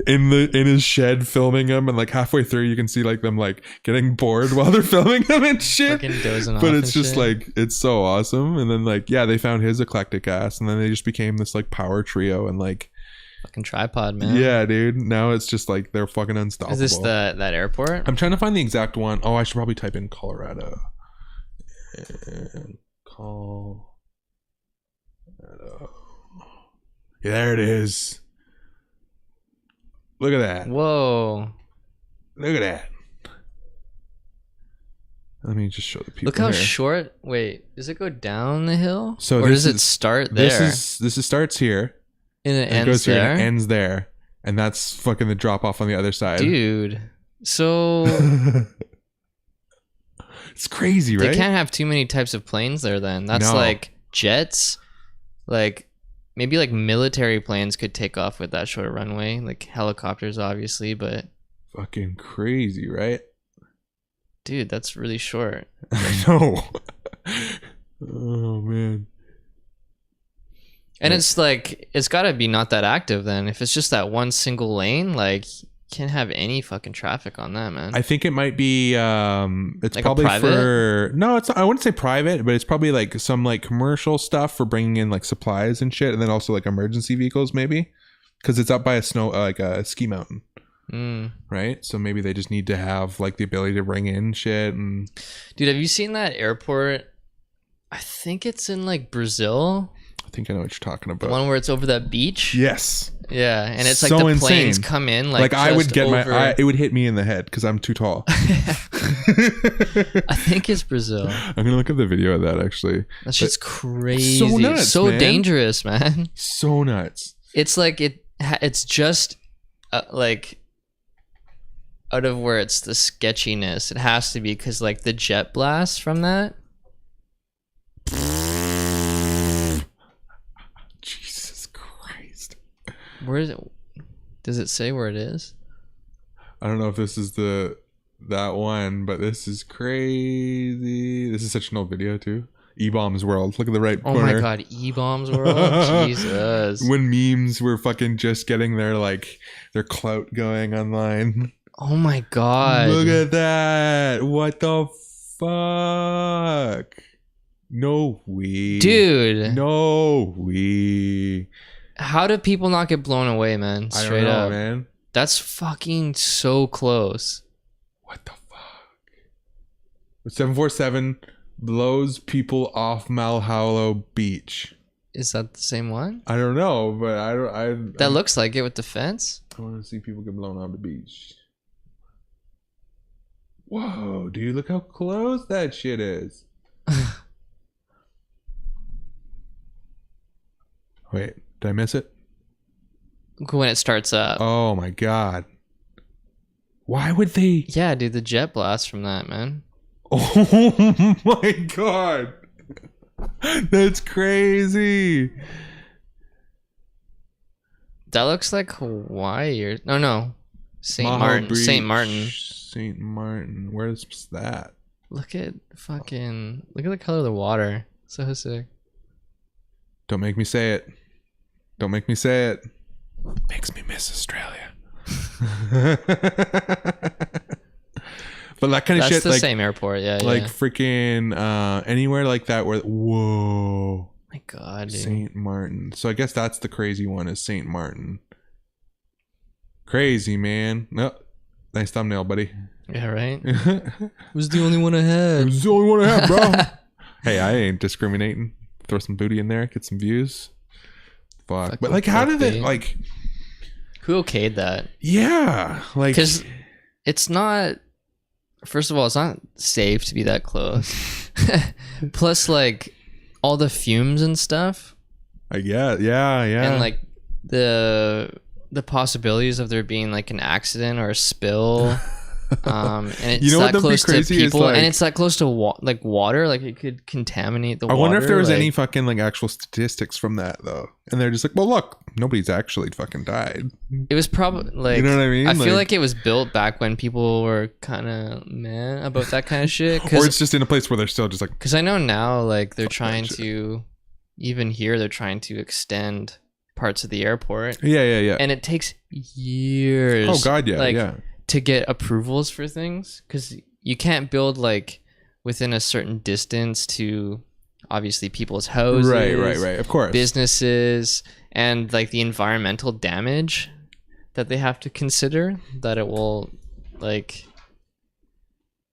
in his shed filming him, and like halfway through you can see like them like getting bored while they're filming him and shit. Fucking dozing off But it's and just shit. like, it's so awesome. And then like, yeah, they found his eclectic ass, and then they just became this like power trio, and like, fucking tripod, man. yeah, dude, now it's just like they're fucking unstoppable. Is this that airport? I'm trying to find the exact one. Oh, I should probably type in Colorado. And Colorado. Yeah, there it is. Look at that. Whoa. Look at that. Let me just show the people. Look how here. short. Wait, does it go down the hill? So or this does it is- start there? This starts here. and it And it ends goes here there? and it ends there. And that's fucking the drop off on the other side. Dude. So It's crazy, right? they can't have too many types of planes there then. That's No. like jets. Like maybe like military planes could take off with that short runway. Like helicopters obviously, but Fucking crazy, right? dude, that's really short. I know. Oh man. And it's like it's gotta be not that active then. If it's just that one single lane, like you can't have any fucking traffic on that, man. I think it might be it's Like a probably private? for no, it's not, I wouldn't say private, but it's probably like some like commercial stuff for bringing in like supplies and shit, and then also like emergency vehicles maybe, because it's up by a snow like a ski mountain, right? So maybe they just need to have like the ability to bring in shit. And Dude, have you seen that airport? I think it's in like Brazil. I think I know what you're talking The about. one where it's over that beach. Yes, Yeah, and it's like So the planes insane. come in like I would just get over- it would hit me in the head because I'm too tall. I think it's Brazil. I'm gonna look at the video of that actually. That shit's crazy. so nuts, so man. dangerous, man. So nuts. It's like it's just like out of where it's the sketchiness. It has to be because like the jet blast from that. Jesus Christ. Where is it? Does it say where it is? I don't know if this is that one, but this is crazy. This is such an old video too. E-Bombs World. Look at the right Oh corner. my god, E-Bombs World. Jesus. When memes were fucking just getting their clout going online. Oh my god. Look at that. What the fuck? No way. Dude. No way. How do people not get blown away, man? I Straight don't know, up. man. That's fucking so close. What the fuck? 747 blows people off Malhalo Beach. Is that the same one? I don't know, but That looks like it with the fence. I want to see people get blown off the beach. Whoa, dude, look how close that shit is. Wait, did I miss it? When it starts up. Oh my god. Why would they? Yeah, dude, the jet blast from that, man. Oh my god. That's crazy. That looks like Hawaii or no. St. Maho Martin. Beach, St. Martin. St. Martin. Where's that? Look at the color of the water. So sick. Don't make me say it. Don't make me say it. Makes me miss Australia. But that kind of That's shit, the like, same airport, yeah. like yeah. freaking anywhere like that where whoa, My god, dude. St. Martin. So I guess that's the crazy one is St. Martin. Crazy, man. No, nice thumbnail, buddy. Yeah, right? It Was the only one I had. was the only one I have, bro. Hey, I ain't discriminating. Throw some booty in there, get some views. Fuck. Fucking But like, how did it clickbait. like? Who okayed that? Yeah, like Because it's not. First of all, it's not safe to be that close. Plus, like all the fumes and stuff, yeah. and like the possibilities of there being like an accident or a spill. And it's You know what that would be close to crazy is, people, like- and it's that close to like water. Like it could contaminate the I water. wonder if there was like, any fucking like actual statistics from that though, and they're just like, well, look, nobody's actually fucking died. It was probably like, You know what I mean? I feel Like- like it was built back when people were kind of meh about that kind of shit. Or it's just in a place where they're still just like, Because I know now, like they're Fuck that trying shit. to, even here, they're trying to extend parts of the airport, yeah. and it takes years. Oh god, yeah, like, yeah. to get approvals for things, because you can't build like within a certain distance to obviously people's houses, Right. Of course. businesses, and like the environmental damage that they have to consider that it will like.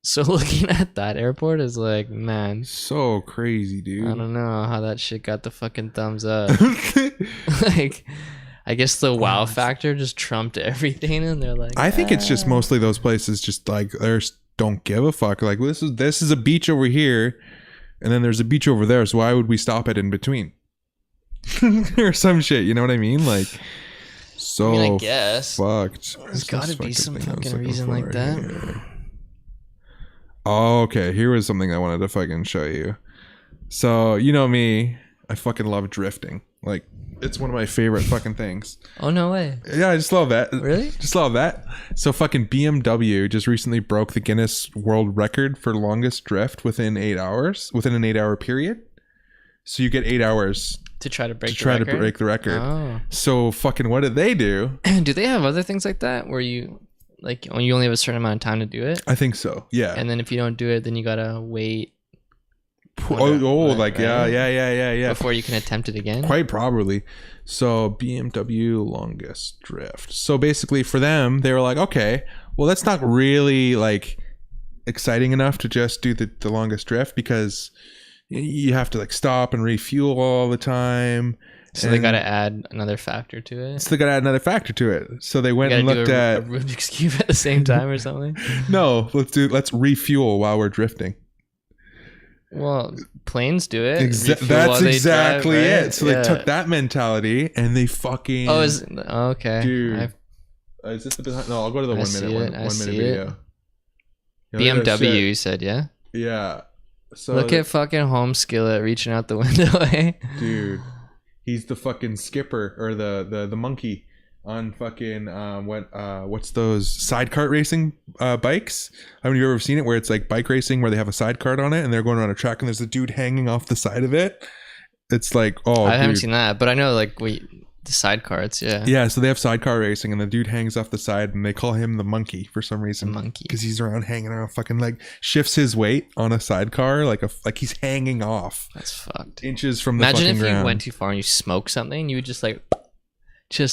So looking at that airport is like, man, So crazy, I dude. don't know how that shit got the fucking thumbs up. Like, I guess the wow factor just trumped everything, and they're like, I think it's just mostly those places just like there's don't give a fuck. Like this is a beach over here, and then there's a beach over there. So why would we stop it in between? Or some shit. You know what I mean? Like so. I mean, I guess. Fucked. There's gotta be some thing I was fucking looking reason for like that. here. Oh, okay. Here was something I wanted to fucking show you. So you know me, I fucking love drifting. Like it's one of my favorite fucking things. Oh no way! Yeah, I just love that. Really? Just love that. So fucking BMW just recently broke the Guinness World Record for longest drift within 8 hours, within an 8 hour period. So you get 8 hours To try to break. to try the to record? break the record. Oh. So fucking what did they do? Do they have other things like that where you like when you only have a certain amount of time to do it, I think so. Yeah. and then if you don't do it, then you gotta wait like right? yeah. before you can attempt it again? Quite probably. So BMW longest drift. So basically for them, they were like, okay, well that's not really like exciting enough to just do the longest drift because you have to like stop and refuel all the time. So they gotta add another factor to it. So they gotta add another factor to it. So they went You and gotta looked do at a Rubik's Cube at the same time or something. no, let's refuel while we're drifting. Well, planes do it. Refuel That's while they exactly drive, right? it. So Yeah. they took that mentality and they fucking Okay. dude. Is this the behind? No, I'll go to the I 1 see minute it, one I minute see video. Yeah, look at that BMW, shit. you said, yeah? Yeah. So Look at fucking Home Skillet reaching out the window, eh? dude, he's the fucking skipper or the monkey on fucking what's those side kart racing bikes? Haven't you ever seen it where it's like bike racing where they have a side cart on it and they're going around a track and there's a dude hanging off the side of it? It's like, oh, I haven't dude. seen that, but I know like The side carts, yeah. Yeah, so they have sidecar racing, and the dude hangs off the side, and they call him the monkey for some reason. Monkey. Because he's hanging around, fucking like shifts his weight on a sidecar, like he's hanging off. That's fucked. Inches from the Imagine fucking if ground. you went too far and you smoked something, you would just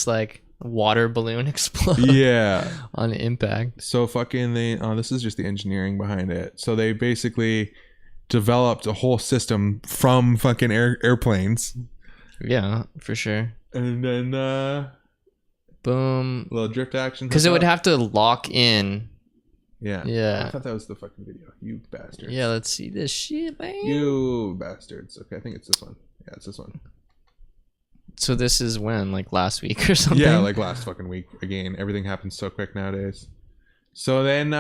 like water balloon explode. Yeah. On impact. So fucking this is just the engineering behind it. So they basically developed a whole system from fucking airplanes. Yeah, for sure. And then boom, little drift action. Because it would have to lock in. Yeah. Yeah. I thought that was the fucking video. You bastards. Yeah, let's see this shit, man. You bastards. Okay, I think it's this one. Yeah, it's this one. So this is when, like last week or something? Yeah, like last fucking week. Again, everything happens so quick nowadays. So then,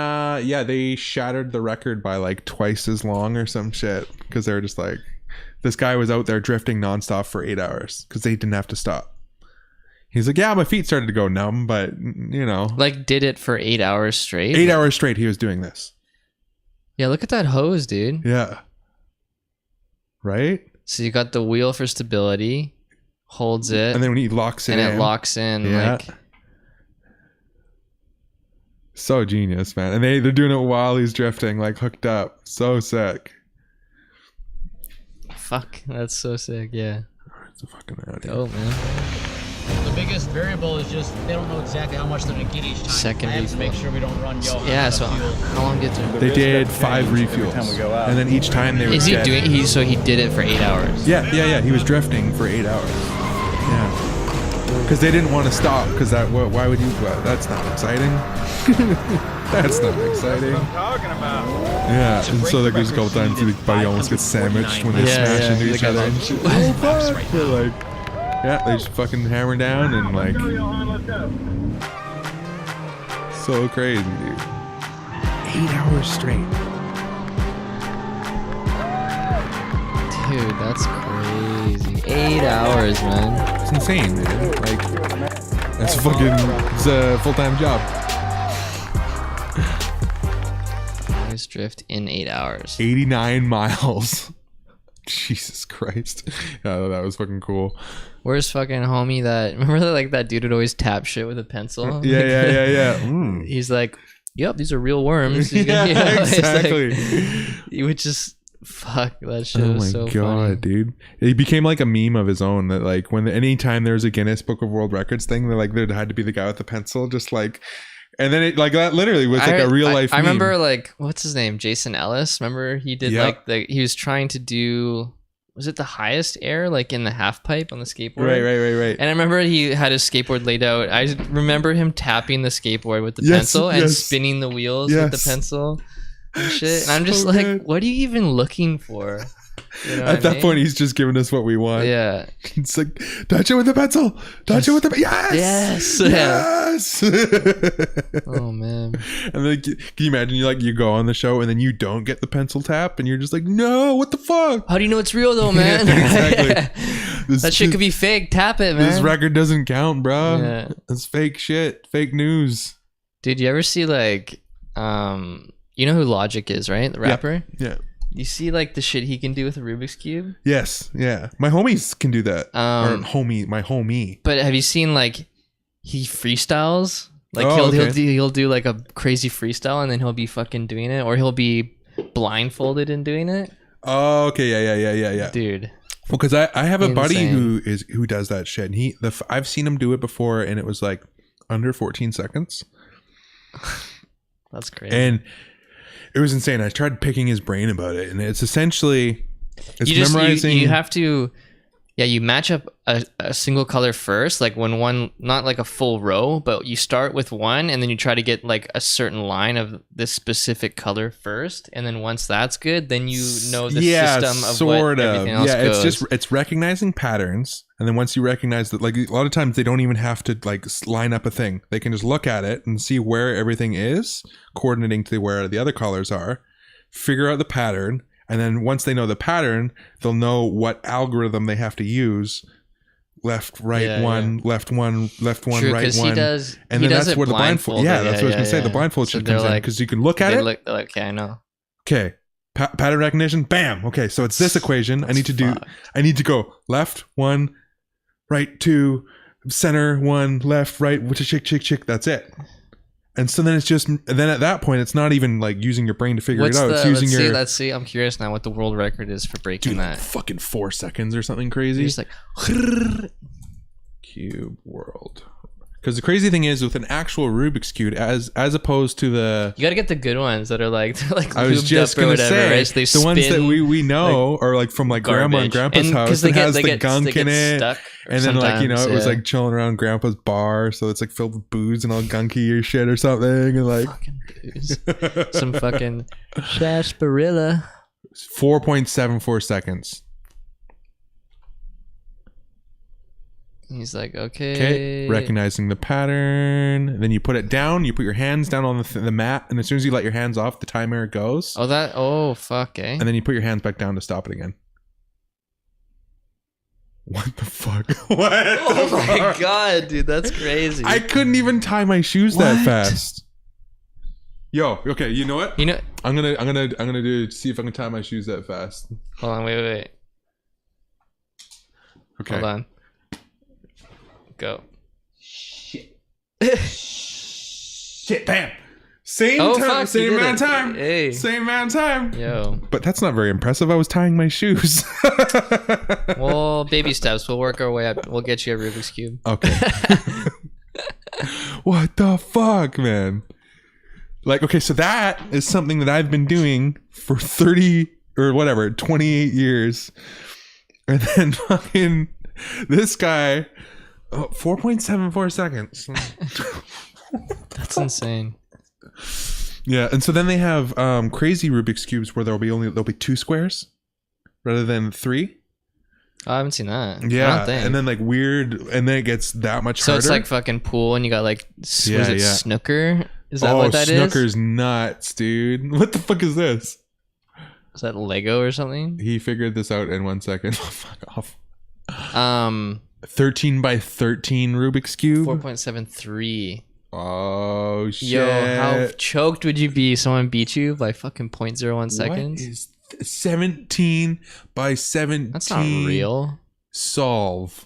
they shattered the record by like twice as long or some shit. Because they were just like, this guy was out there drifting nonstop for 8 hours. Because they didn't have to stop. He's like, yeah, my feet started to go numb, but you know. Like did it for 8 hours straight? 8 hours straight he was doing this. Yeah, look at that hose, dude. Yeah. Right? So you got the wheel for stability, holds it. And then when he locks it in. And it locks in. Yeah. Like, so genius, man. And they're doing it while he's drifting, like hooked up. So sick. fuck, that's so sick, yeah. It's a fucking idea. Dope, man. The biggest variable is just they don't know exactly how much they're gonna get each time. Second I have to refuel. make sure we don't run yo. Yeah, so how long did it? They did 5 refuels, and then each time they would Is he get... doing? He did it for 8 hours. Yeah. He was drifting for 8 hours. Yeah, because they didn't want to stop. Because why would you? Well, that's not exciting. That's not exciting. Yeah, and so like there's a couple times the buddy almost gets sandwiched when they smash into each other and shit. Oh fuck! They're like, yeah, they just fucking hammer down and like, so crazy, dude. 8 hours straight. Dude, that's crazy. 8 hours, man. It's insane, man. Like, it's a full-time job. Longest drift in 8 hours. 89 miles. Jesus Christ. Yeah, that was fucking cool. Where's fucking homie that? Remember that, like that dude would always tap shit with a pencil? Yeah. Mm. He's like, yep, these are real worms. He's Yeah, you know, exactly. Like, you would just fuck that shit. Oh was my so god, funny. dude! It became like a meme of his own. That like anytime there was a Guinness Book of World Records thing, there had to be the guy with the pencil, just like, and then it like that literally was like a real life. I meme. remember like what's his name, Jason Ellis. Remember he did Yep. he was trying to do. Was it the highest air, like in the half pipe on the skateboard? Right. And I remember he had his skateboard laid out. I remember him tapping the skateboard with the pencil and spinning the wheels with the pencil and shit. And I'm just So like, good. what are you even looking for? You know At what that I mean? point, he's just giving us what we want. Yeah. It's like, touch it with the pencil. Touch it with the yes. Yes. Yes. Oh man. And then can you imagine you go on the show and then you don't get the pencil tap and you're just like, no, what the fuck? How do you know it's real though, man? Exactly. That shit could be fake. Tap it, man. This record doesn't count, bro. Yeah. It's fake shit. Fake news. Dude, you ever see like you know who Logic is, right? The rapper? Yeah. You see like the shit he can do with a Rubik's Cube? Yes. Yeah. My homies can do that. Or my homie. But have you seen like he freestyles? Like Oh, he'll do like a crazy freestyle and then he'll be fucking doing it, or he'll be blindfolded and doing it. Oh, okay. Yeah. Dude. Well, because I have a buddy Insane. who does that shit. And I've seen him do it before, and it was like under 14 seconds. That's crazy. And it was insane. I tried picking his brain about it, and it's essentially memorizing. You have to, you match up a single color first, like when one, not like a full row, but you start with one, and then you try to get like a certain line of this specific color first, and then once that's good, then you know the system of what everything else goes. It's recognizing patterns, and then once you recognize that, like a lot of times they don't even have to like line up a thing. They can just look at it and see where everything is, coordinating to where the other colors are, figure out the pattern. And then once they know the pattern, they'll know what algorithm they have to use. Left, right, left one, True, right one. And then does that's where the blindfold. Yeah, that's what I was gonna say. The blindfold So shit they're comes in like- because you can look at They it. look like, okay, I know. Okay, pattern recognition. Bam. Okay, so it's this equation. I need to go left one, right two, center, one, left, right, chick. That's it. And so then it's just, and then at that point, it's not even like using your brain to figure it out. It's using let's see. I'm curious now what the world record is for breaking that. Like fucking 4 seconds or something crazy. Just like cube world. Because the crazy thing is with an actual Rubik's Cube, as opposed to the, you gotta get the good ones that are like they're like I was just gonna say right? So the ones that we know like, are like from like garbage. Grandma and Grandpa's house that has the gunk in it, and then like it was like chilling around Grandpa's bar, so it's like filled with booze and all gunky or shit or something, and like fucking booze, some fucking sarsaparilla. 4.74 seconds. He's like, okay. Recognizing the pattern. Then you put it down. You put your hands down on the mat. And as soon as you let your hands off, the timer goes. Oh, fuck, eh? And then you put your hands back down to stop it again. What the fuck? Oh my god, dude. That's crazy. I couldn't even tie my shoes that fast. Yo, okay, you know what? I'm gonna do see if I can tie my shoes that fast. Hold on, wait. Okay. Hold on. Go. Shit, bam. Same time, same amount of time. Hey. Same amount of time. Yo. But that's not very impressive. I was tying my shoes. Well, baby steps. We'll work our way up. We'll get you a Rubik's Cube. Okay. What the fuck, man? Like, okay, so that is something that I've been doing for 30 or whatever, 28 years. And then fucking this guy... 4.74 seconds. That's insane. Yeah, and so then they have crazy Rubik's Cubes where there'll be 2 squares rather than 3. Oh, I haven't seen that. Yeah, and then like weird, and then it gets that much harder. So it's like fucking pool, and you got like snooker? Is that what that is? Snooker's nuts, dude. What the fuck is this? Is that Lego or something? He figured this out in 1 second. Fuck off. 13 by 13 Rubik's Cube. 4.73. Oh shit! Yo, how choked would you be? If someone beat you by fucking 0.01 seconds. What is 17 by 17? That's not real. Solve.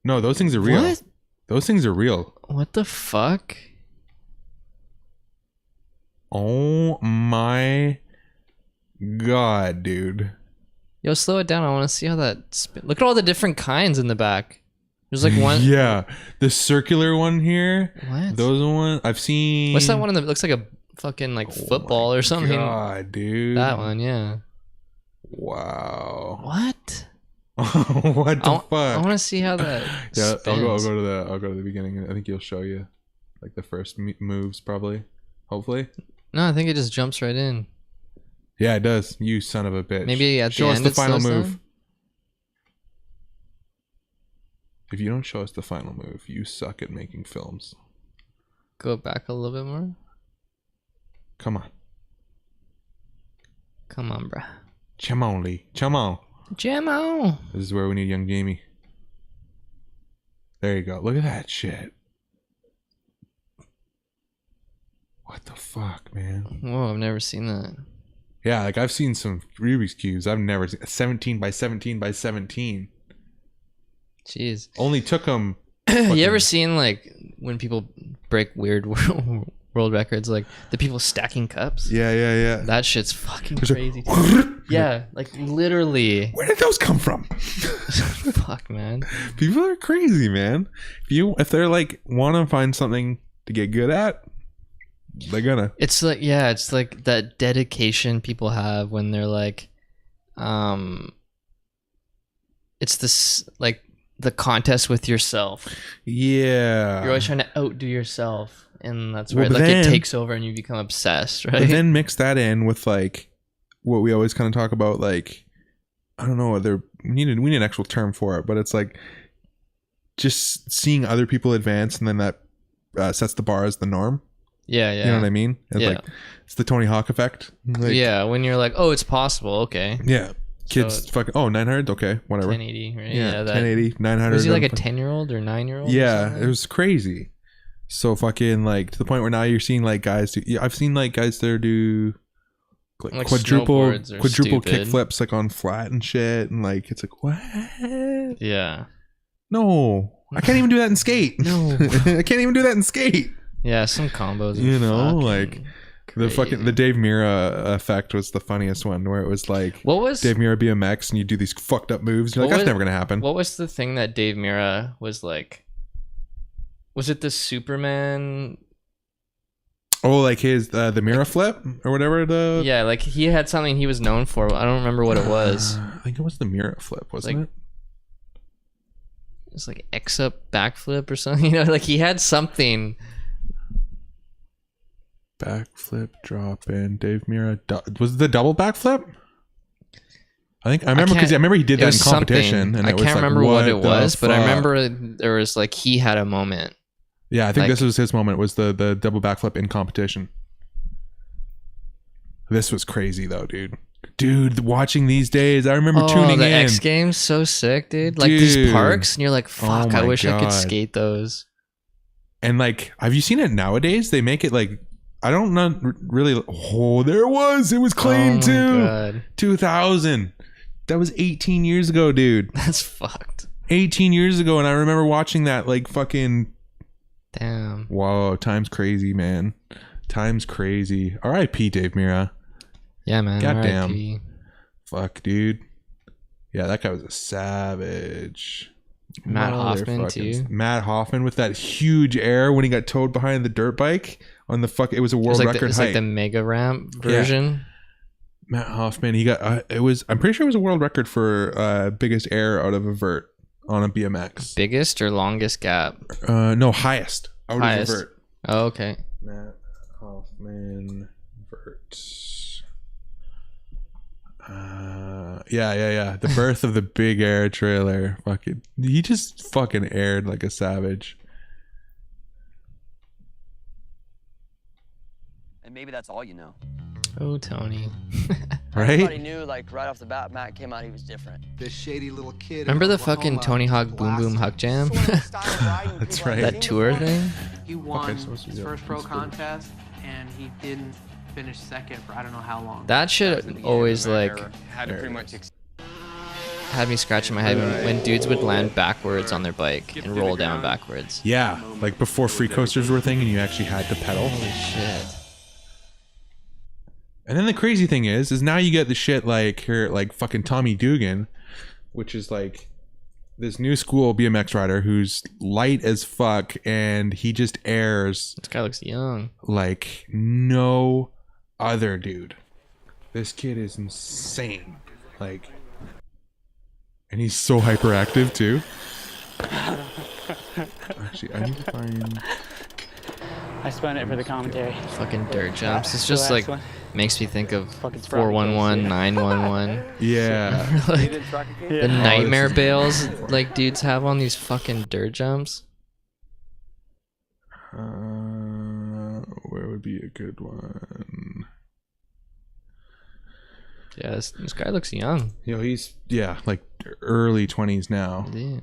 No, those things are real. What? Those things are real. What the fuck? Oh my god, dude. Yo, slow it down. I want to see how that spin. Look at all the different kinds in the back. There's like one. Yeah, the circular one here. What? Those one I've seen. What's that one that looks like a fucking like football or something? God, dude. That one, yeah. Wow. What? What the fuck? I want to see how that. Yeah, spins. I'll go to the beginning. I think he'll show you like the first moves, probably. Hopefully. No, I think it just jumps right in. Yeah, it does. You son of a bitch. Maybe at show the us end the final move. Down? If you don't show us the final move, you suck at making films. Go back a little bit more. Come on. Come on, bruh. Come on, Lee. Come on. Jammo. This is where we need young Jamie. There you go. Look at that shit. What the fuck, man? Whoa, I've never seen that. Yeah, like I've seen some Rubik's Cubes. I've never seen 17 by 17 by 17. Jeez. Only took them. You ever seen like when people break weird world records, like the people stacking cups? Yeah. That shit's fucking crazy. Yeah, like literally. Where did those come from? Fuck, man. People are crazy, man. If they're like want to find something to get good at, they're gonna. It's like it's like that dedication people have when they're like, it's this like the contest with yourself. Yeah. You're always trying to outdo yourself, and that's where it takes over and you become obsessed, right? But then mix that in with like what we always kind of talk about, like I don't know, we need an actual term for it, but it's like just seeing other people advance, and then that sets the bar as the norm. Yeah. You know what I mean? It's like it's the Tony Hawk effect. Like, yeah, when you're like, oh, it's possible, okay. Yeah. Kids so, fucking 900, okay, whatever. 1080, right? Yeah, 1080, 900. Was he like a 10-year-old or 9-year-old? Yeah, it was crazy. So fucking like to the point where now you're seeing like guys do. I've seen like guys there do like quadruple kick flips like on flat and shit, and like it's like what? Yeah. No, I can't even do that in skate. No. I can't even do that in skate. Yeah, some combos. You know, fucking like crazy. the Dave Mirra effect was the funniest one, where it was like What was Dave Mirra BMX, and you do these fucked up moves. You're like, What that's was- never gonna happen. What was the thing that Dave Mirra was like? Was it the Superman? Oh, like his the Mirror flip or whatever. The Yeah, like he had something he was known for. I don't remember what it was. I think it was the Mirror flip, wasn't Like- it? It was like X up backflip or something. You know, like he had something. Backflip, drop in. Dave Mirra was it the double backflip? I remember because I remember he did It that was in competition, something. and I it was can't like, remember what it the was, but I fuck? remember there was like he had a moment. Yeah, I think like- this was his moment. Was the double backflip in competition? This was crazy though, dude. Dude, watching these days, I remember tuning the in. X Games, so sick, dude. Like these Dude. parks, and you're like, fuck, I my wish I God. could skate those. And like, have you seen it nowadays? They make it like, I don't know really. Oh, there it was. It was clean Oh my too. God. 2000. That was 18 years ago, dude. That's fucked. 18 years ago, and I remember watching that like fucking. Damn. Whoa, time's crazy, man. Time's crazy. R.I.P. Dave Mirra. Yeah, man. Goddamn. RIP. Fuck, dude. Yeah, that guy was a savage. Matt Hoffman, too. Matt Hoffman with that huge air when he got towed behind the dirt bike on the fuck. It was a It world was like record it was height. like the mega ramp version. Matt Hoffman, he got it was. I'm pretty sure it was a world record for biggest air out of a vert on a BMX. Biggest or longest gap? No, highest out Highest. of a vert. Oh, okay. Matt Hoffman vert. Yeah. The birth of the big air trailer. Fucking, he just fucking aired like a savage. And maybe that's all you know. Oh, Tony. Everybody Right? knew, like, right off the bat, Matt came out, he was different. This shady little kid. in Remember the Oklahoma fucking Tony Hawk Boom Boom blasted Huck Jam? That's right. That tour thing? He won so let's his do that. first pro Let's do it. contest, and he didn't finish second for I don't know how long. That shit always like had to pretty much had me scratching my head when dudes would land backwards on their bike and roll down backwards. Yeah, like before free coasters were a thing and you actually had to pedal. Holy shit. And then the crazy thing is now you get the shit like here, like fucking Tommy Dugan, which is like this new school BMX rider who's light as fuck, and he just airs This guy looks young. like no other dude. This kid is insane. Like, and he's so hyperactive too. Actually, I need to find. I spun it for the commentary. Fucking dirt jumps. It's The just last like one. makes me think of Fucking Sprite 411, case, 911. Yeah. Like Yeah. the nightmare is- bails like dudes have on these fucking dirt jumps. Where would be a good one? Yeah, this guy looks young. Yo, he's like early 20s now. Yeah.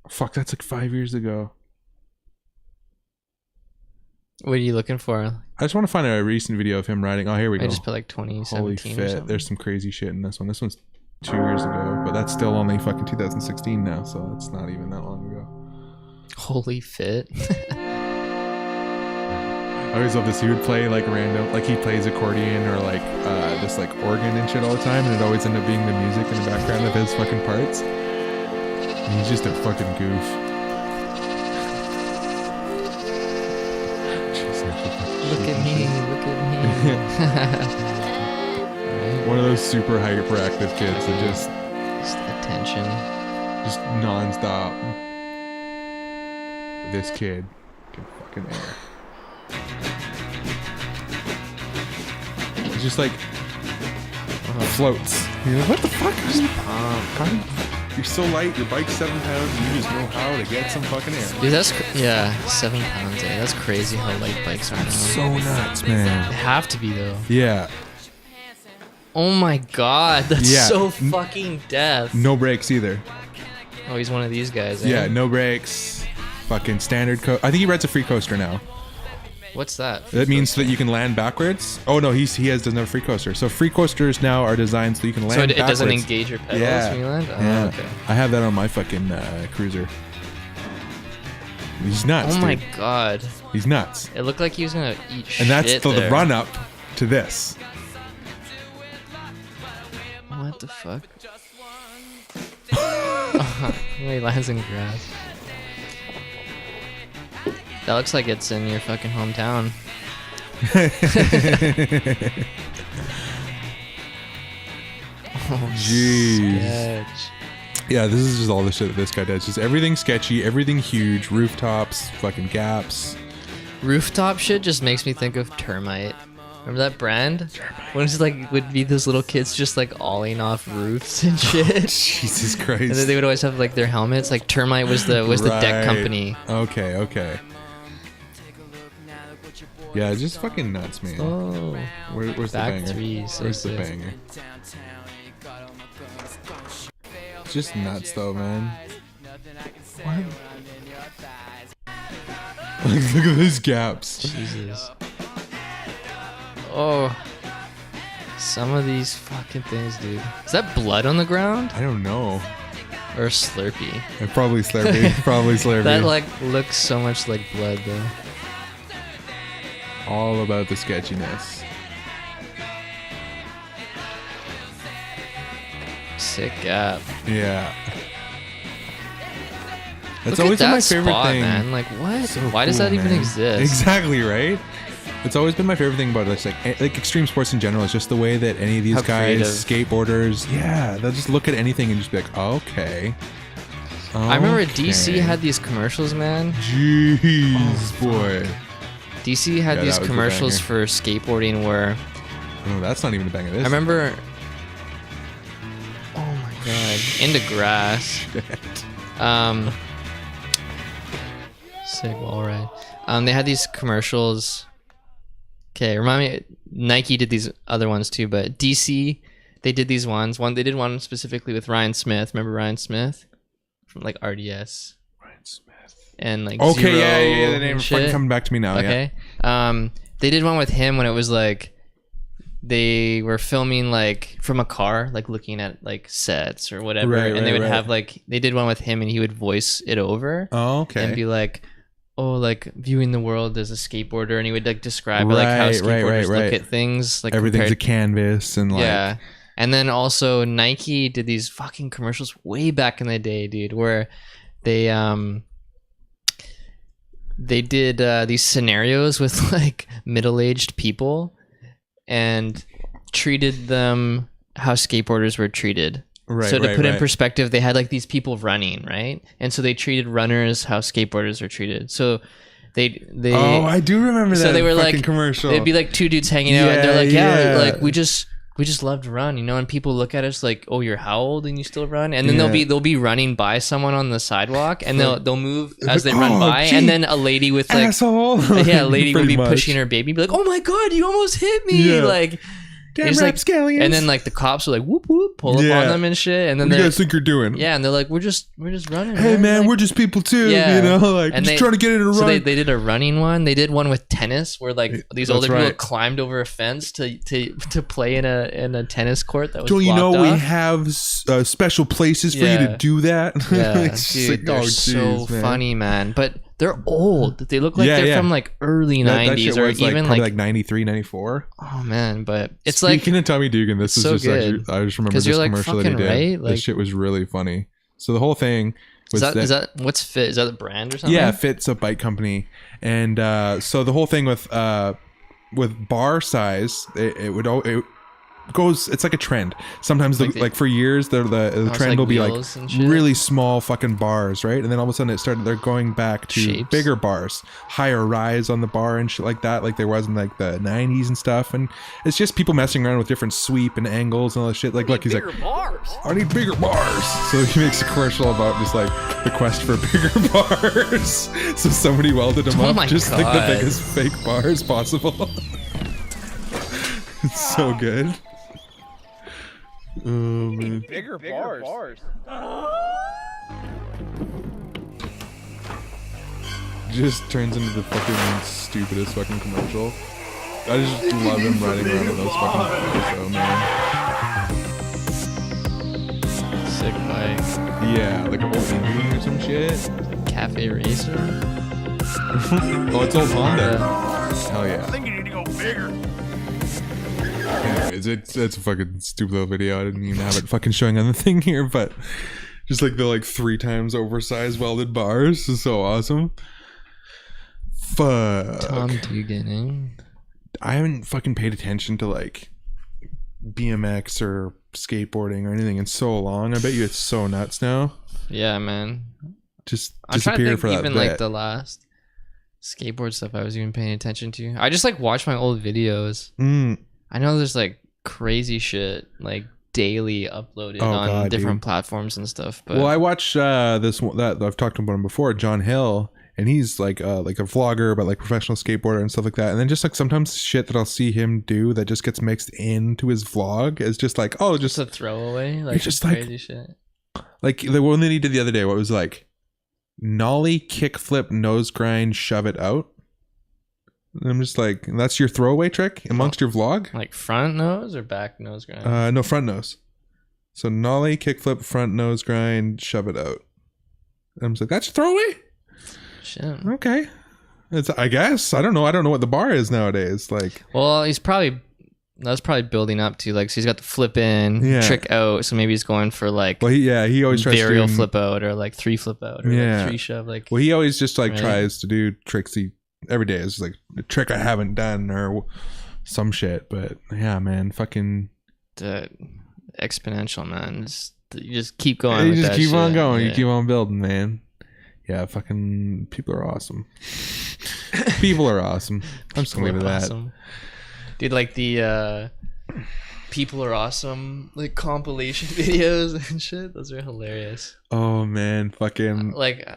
Fuck, that's like 5 years ago. What are you looking for? I just want to find a recent video of him riding. Oh, here we go. I just put like Holy 2017 or fit. something. There's some crazy shit in this one. This one's 2 years ago, but that's still only fucking 2016 now, so it's not even that long ago. Holy fit. I always love this. He would play like random, like he plays accordion or like this like organ and shit all the time, and it always ended up being the music in the background of his fucking parts. And he's just a fucking goof. Jeez, I keep fucking Look at shooting me, shit. look at me. One of those super hyperactive kids that just Attention. nonstop. This kid can fucking air. It's just like floats. You're like, what the fuck? You're so light. Your bike's 7 pounds. And you just know how to get some fucking air. Dude, that's yeah, 7 pounds. Eh? That's crazy how light bikes are now. So nuts, man. They have to be though. Yeah. Oh my god, that's Yeah. so fucking death. No brakes either. Oh, he's one of these guys. Eh? Yeah, no brakes. Fucking standard I think he rides a free coaster now. What's that? That means that you can land backwards. Oh no, doesn't have a free coaster. So free coasters now are designed so you can land So it backwards. doesn't engage your pedals when you land? Oh, yeah. okay. I have that on my fucking cruiser. He's nuts, Oh my dude. god. He's nuts. It looked like he was gonna eat shit And that's the there. run up to this. What the fuck? He lands in grass. That looks like it's in your fucking hometown. Jeez. Sketch. Yeah, this is just all the shit that this guy does. Just everything sketchy, everything huge, rooftops, fucking gaps. Rooftop shit just makes me think of Termite. Remember that brand? When it's like would be those little kids just like awing off roofs and shit. Jesus Christ. And then they would always have like their helmets. Like Termite was the deck company. Okay. Yeah, just fucking nuts, man. Oh, Where's the back banger? three. So Where's the sick. banger? It's just nuts, though, man. Look at those gaps. Jesus. Oh. Some of these fucking things, dude. Is that blood on the ground? I don't know. Or Slurpee? Probably Slurpee. Probably Slurpee. That like looks so much like blood though. All about the sketchiness. Sick gap. Yeah. That's Look always at been that my favorite spot, thing. man. Like what? So Why does cool, that even man. exist? Exactly, right? It's always been my favorite thing about this, like extreme sports in general, is just the way that any of these How guys, creative. skateboarders, yeah, they'll just look at anything and just be like, okay. I remember Okay. DC had these commercials, man. Jeez, boy. DC had Yeah, these that was a commercials banger. for skateboarding where Oh, that's not even a bang of this. I remember. Oh my god, into grass. Sick wall ride. They had these commercials. Okay, remind me. Nike did these other ones too, but DC they did these ones. They did one specifically with Ryan Smith. Remember Ryan Smith from like RDS Ryan Smith. and like Okay, Zero yeah. The name and is fucking shit. coming back to me now. Okay. They did one with him when it was like they were filming like from a car, like looking at like sets or whatever, Right, and they would right. have like they did one with him and he would voice it over Yeah. Oh, okay. and be like, oh, like viewing the world as a skateboarder, and he would like describe like how Right, skateboarders right. look at things, like Everything's a compared- canvas and like. yeah. And then also Nike did these fucking commercials way back in the day, dude, where they did these scenarios with like middle-aged people and treated them how skateboarders were treated. Right, So to right, put in right. perspective, they had like these people running, right? And so they treated runners how skateboarders are treated. So they Oh, I do remember that. so they were fucking like commercial. They'd be like two dudes hanging out, and they're like, Yeah, like we just love to run, you know. And people look at us like, oh, you're how old and you still run? And then Yeah. they'll be running by someone on the sidewalk, and they'll move as they Oh, run by, gee, and then a lady with like asshole. yeah, a lady will Pretty be much. pushing her baby, be like, oh my god, you almost hit me, Yeah. like. Damn It's like- rapscallions. And then like the cops will like whoop whoop pull up Yeah. on them and shit, and then what do you they're guys think you're doing? yeah, and they're like, we're just running. Hey man, Like- we're just people too. Yeah. You know, like And just they- trying to get in a So run. they did a running one. They did one with tennis where like these That's older people right. climbed over a fence to play in a tennis court that was Don't you know blocked we off. have special places for you Yeah. to do that? Yeah, It's just dude, like, they're oh, so jeez, man. funny, man. But they're old. They look like Yeah, they're yeah. from like early That 90s shit or was even probably like 93, 94. oh man. But it's Speaking like of Tommy Dugan, this is so just good. actually, I just remember 'Cause this you're, like, commercial that he fucking did. right, like- this shit was really funny. So the whole thing was is that what's Fit? Is that the brand or something? yeah, Fit's a bike company, and so the whole thing with bar size, it goes. It's like a trend. Sometimes Like like for years, the it's trend like will be like wheels and shit? really small fucking bars, right? And then all of a sudden they're going back to Shapes. bigger bars, higher rise on the bar and shit like that, like there was in like the 90s and stuff. And it's just people messing around with different sweep and angles and all that shit. Like look, he's like, I need bigger bars. So he makes a commercial about just like the quest for bigger bars. So somebody welded them Oh up my just like the God. biggest fake bars possible. It's so good. Oh man. Bigger bars. just turns into the fucking stupidest fucking commercial. I just love him riding around with those fucking cars, though, man. Sick bike. Yeah, like an old Indian or some shit. Cafe Racer. Oh, it's old Honda. Hell yeah. I think you need to go bigger. Anyways, it's a fucking stupid little video. I didn't even have it fucking showing on the thing here, but just like the 3 times oversized welded bars is so awesome. Fuck. Tom Dugan. I haven't fucking paid attention to like BMX or skateboarding or anything in so long. I bet you it's so nuts now. Yeah, man. Just I'm trying to disappear think for that even bit. like the last skateboard stuff I was even paying attention to. I just like watch my old videos. I know there's like crazy shit like daily uploaded on different platforms and stuff. But well, I watched this one that I've talked about him before, John Hill, and he's like a vlogger, but like professional skateboarder and stuff like that. And then just like sometimes shit that I'll see him do that just gets mixed into his vlog is just like, oh, just a throwaway, like just crazy shit. Like the one that he did the other day, what was like nollie, kickflip, nose grind, shove it out. And I'm just like, that's your throwaway trick amongst your vlog? Like front nose or back nose grind? No, front nose. So nollie, kickflip, front nose grind, shove it out. And I'm just like, that's your throwaway? Shit. Okay. I guess. I don't know. I don't know what the bar is nowadays. Like, well, that's probably building up to like, so he's got the flip in, trick out. So maybe he's going for like, well, he always tries varial to flip out or like 3 flip out or like 3 shove. Like, well, he always just like tries to do tricks every day. It's like a trick I haven't done or some shit. But yeah, man, fucking the exponential, man. You just keep going. You just that keep shit. on going. Yeah. You keep on building, man. Yeah, fucking people are awesome. People are awesome. I'm just gonna leave it at that. Dude, like the people are awesome like compilation videos and shit. Those are hilarious. Oh man, fucking like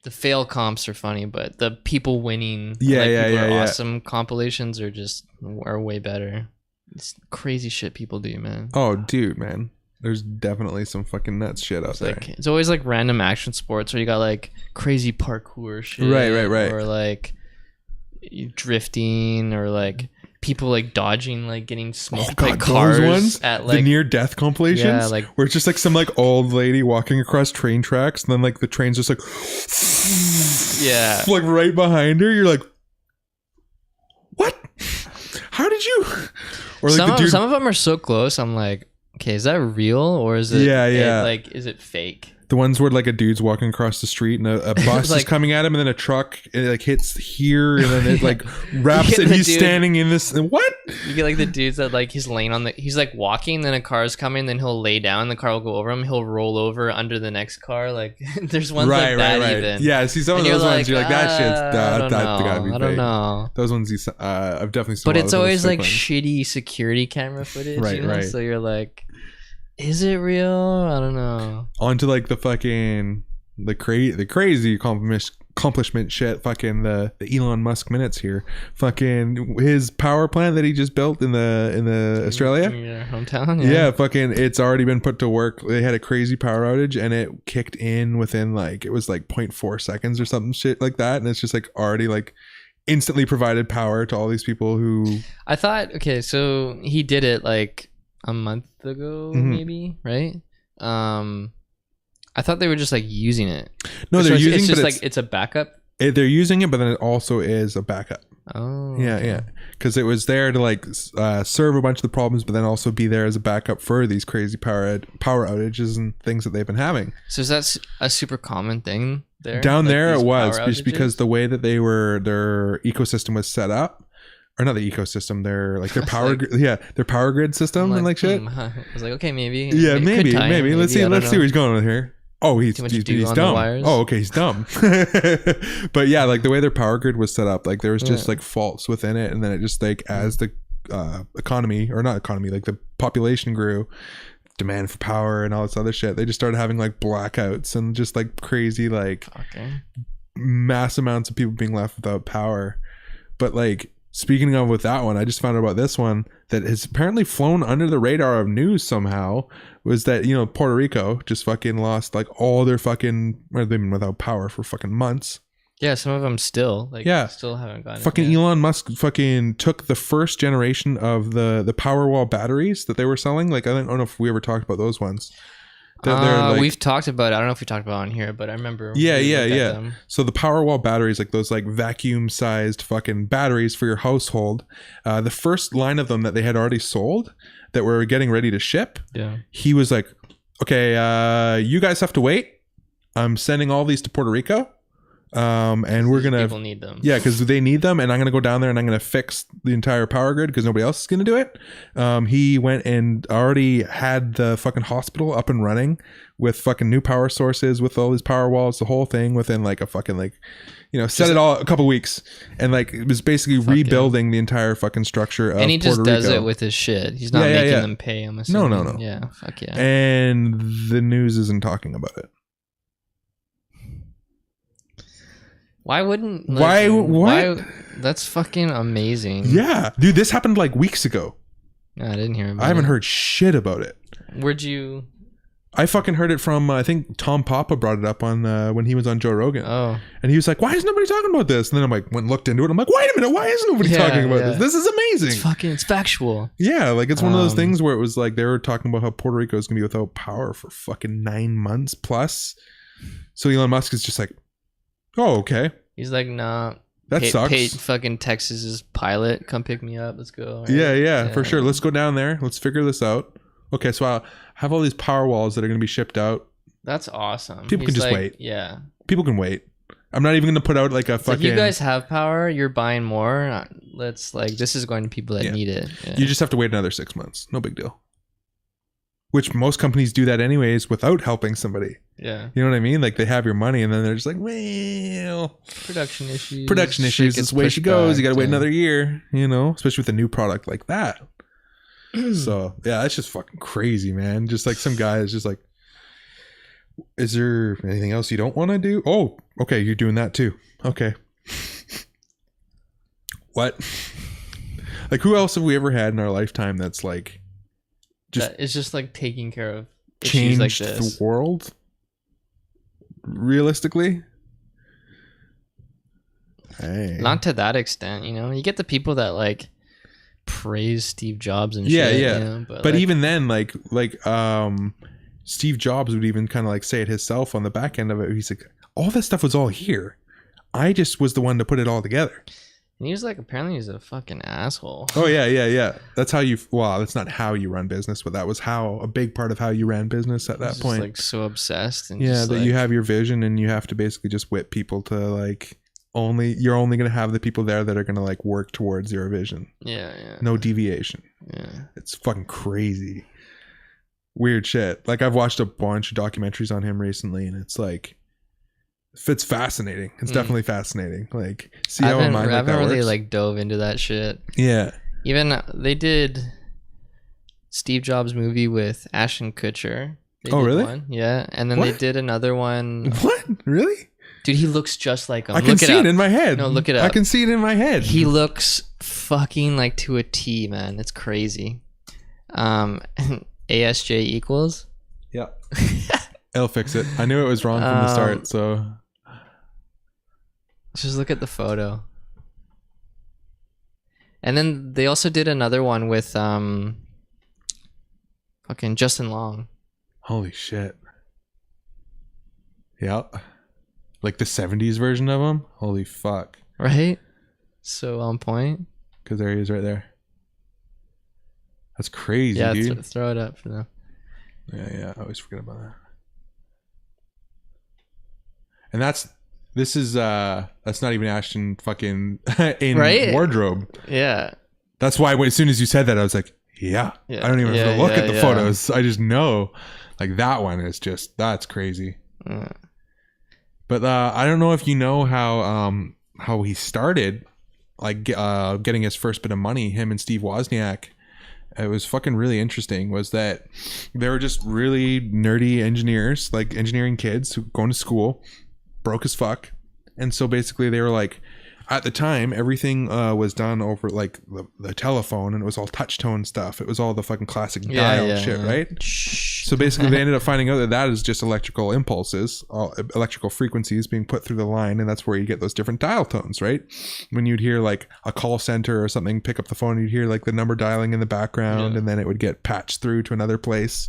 the fail comps are funny, but the people winning, people are awesome compilations are way better. It's crazy shit people do, man. Oh, dude, man. There's definitely some fucking nuts shit out there. Like, it's always like random action sports where you got like crazy parkour shit. Right. Or like drifting or like people like dodging, like getting smoked by cars those ones at like the near death compilations. Yeah, like where it's just like some like old lady walking across train tracks and then like the train's just like like right behind her. You're like, what? How did you? Or like some of them are so close. I'm like, okay, is that real or is it? Like, is it fake? The ones where like a dude's walking across the street and a bus like, is coming at him and then a truck it like hits here and then it like wraps and he's standing in this. What? You get like the dudes that like he's laying on he's like walking, then a car's coming, then he'll lay down, the car will go over him, he'll roll over under the next car. Like there's ones like that even. Yeah, see some of those ones you're like that shit's that gotta be fake. I don't know. Those ones I've definitely seen. But it's always like shitty security camera footage, right? So you're like, is it real? I don't know. On to like the fucking the crazy accomplishment shit. Fucking the Elon Musk minutes here. Fucking his power plant that he just built in the Australia. In your hometown. Yeah, fucking it's already been put to work. They had a crazy power outage and it kicked in within like it was like 0.4 seconds or something shit like that, and it's just like already like instantly provided power to all these people who. I thought, okay, so he did it like a month ago, maybe, right? I thought they were just like using it. No, they're using it's it, just like it's a backup. They're using it, but then it also is a backup. Oh, yeah, because it was there to like serve a bunch of the problems, but then also be there as a backup for these crazy power outages and things that they've been having. So is that a super common thing there? Down like there, it was just because the way that their ecosystem was set up. Or not the ecosystem, their power their power grid system and like shit. I was like, okay, maybe. Yeah, maybe. Let's see where he's going with here. Oh, he's dumb. Oh, okay, he's dumb. But yeah, like the way their power grid was set up, like there was just like faults within it, and then it just like as the like the population grew, demand for power and all this other shit, they just started having like blackouts and just like crazy like mass amounts of people being left without power. But like speaking of with that one, I just found out about this one that has apparently flown under the radar of news somehow. Was that, you know, Puerto Rico just fucking lost like all their fucking, they've been without power for fucking months. Yeah, some of them still Yeah. still haven't gotten Fucking it yet. Elon Musk fucking took the first generation of the Powerwall batteries that they were selling. Like, I don't know if we ever talked about those ones. They're like, We've talked about it. I don't know if we talked about it on here, but I remember. yeah, we looked at yeah. them. So the Powerwall batteries, like those like vacuum sized fucking batteries for your household. The first line of them that they had already sold that were getting ready to ship. Yeah. He was like, okay, you guys have to wait. I'm sending all these to Puerto Rico. And we're gonna People need them. Yeah, because they need them, and I'm gonna go down there and I'm gonna fix the entire power grid because nobody else is gonna do it. He went and already had the fucking hospital up and running with fucking new power sources, with all these power walls, the whole thing within like a fucking like, set it all a couple weeks, and like it was basically rebuilding the entire fucking structure of And he just Puerto does Rico. it with his shit. He's not making them pay. I'm assuming. No. Yeah, fuck yeah. And the news isn't talking about it. Why wouldn't? Why? What? That's fucking amazing. Yeah, dude, this happened like weeks ago. No, I didn't hear about it. I haven't heard shit about it. Where'd you? I fucking heard it from, I think Tom Papa brought it up on when he was on Joe Rogan. Oh. And he was like, why is nobody talking about this? And then I'm like, went and looked into it. I'm like, wait a minute, why is nobody talking about this? This is amazing. It's factual. Yeah, like it's one of those things where it was like they were talking about how Puerto Rico is going to be without power for fucking 9 months plus. So Elon Musk is just like, oh, okay. He's like, nah. That sucks. Pay fucking Texas's pilot, come pick me up. Let's go. Right? Yeah, for sure. Let's go down there. Let's figure this out. Okay, so I'll have all these power walls that are going to be shipped out. That's awesome. People can just wait. Yeah. People can wait. I'm not even going to put out like a fucking... Like, you guys have power. You're buying more. Let's this is going to people that need it. Yeah. You just have to wait another 6 months. No big deal. Which most companies do that anyways without helping somebody. Yeah. You know what I mean? Like they have your money and then they're just like, well... Production issues. That's the way she goes. You got to wait another year, especially with a new product like that. So, yeah, that's just fucking crazy, man. Just like some guy is just like, is there anything else you don't want to do? Oh, okay, you're doing that too. Okay. What? Like, who else have we ever had in our lifetime that's like... It's just like taking care of changed issues like this. the world? Realistically? Hey. Not to that extent, You get the people that like praise Steve Jobs and yeah, shit. Yeah. But like, even then, like Steve Jobs would even kind of like say it himself on the back end of it. He's like, all that stuff was all here. I just was the one to put it all together. And he was like, apparently he's a fucking asshole. Oh yeah. That's how that's not how you run business, but that was a big part of how you ran business at that He's point. Just, like so obsessed. And yeah, that you have your vision and you have to basically just whip people to like you're only going to have the people there that are going to like work towards your vision. Yeah. No deviation. Yeah. It's fucking crazy. Weird shit. Like I've watched a bunch of documentaries on him recently and it's like, it's fascinating. It's definitely fascinating. Like see how a mind like that really works. like dove into that shit. Yeah. Even they did Steve Jobs movie with Ashton Kutcher. Oh really? One. Yeah. And then they did another one. What? Really? Dude, he looks just like him. I can see it in my head. No, look it up. I can see it in my head. He looks fucking like to a T, man. It's crazy. ASJ equals. Yeah. It'll fix it. I knew it was wrong from the start, so just look at the photo. And then they also did another one with fucking Justin Long. Holy shit. Yep. Like the 70s version of him? Holy fuck. Right? So on point. Because there he is right there. That's crazy, dude. Throw it up for them. Yeah. I always forget about that. And that's not even Ashton fucking in wardrobe. Yeah. That's why as soon as you said that, I was like, yeah. I don't even have to look at the photos. I just know. Like that one is just, that's crazy. But I don't know if you know how he started, like getting his first bit of money. Him and Steve Wozniak. It was fucking really interesting. Was that they were just really nerdy engineers, like engineering kids who going to school, broke as fuck, and so basically they were like, at the time, everything was done over like the telephone, and it was all touch tone stuff. It was all the fucking classic dial shit, right? So basically, they ended up finding out that is just electrical impulses, electrical frequencies being put through the line, and that's where you get those different dial tones, right? When you'd hear like a call center or something pick up the phone, you'd hear like the number dialing in the background, and then it would get patched through to another place.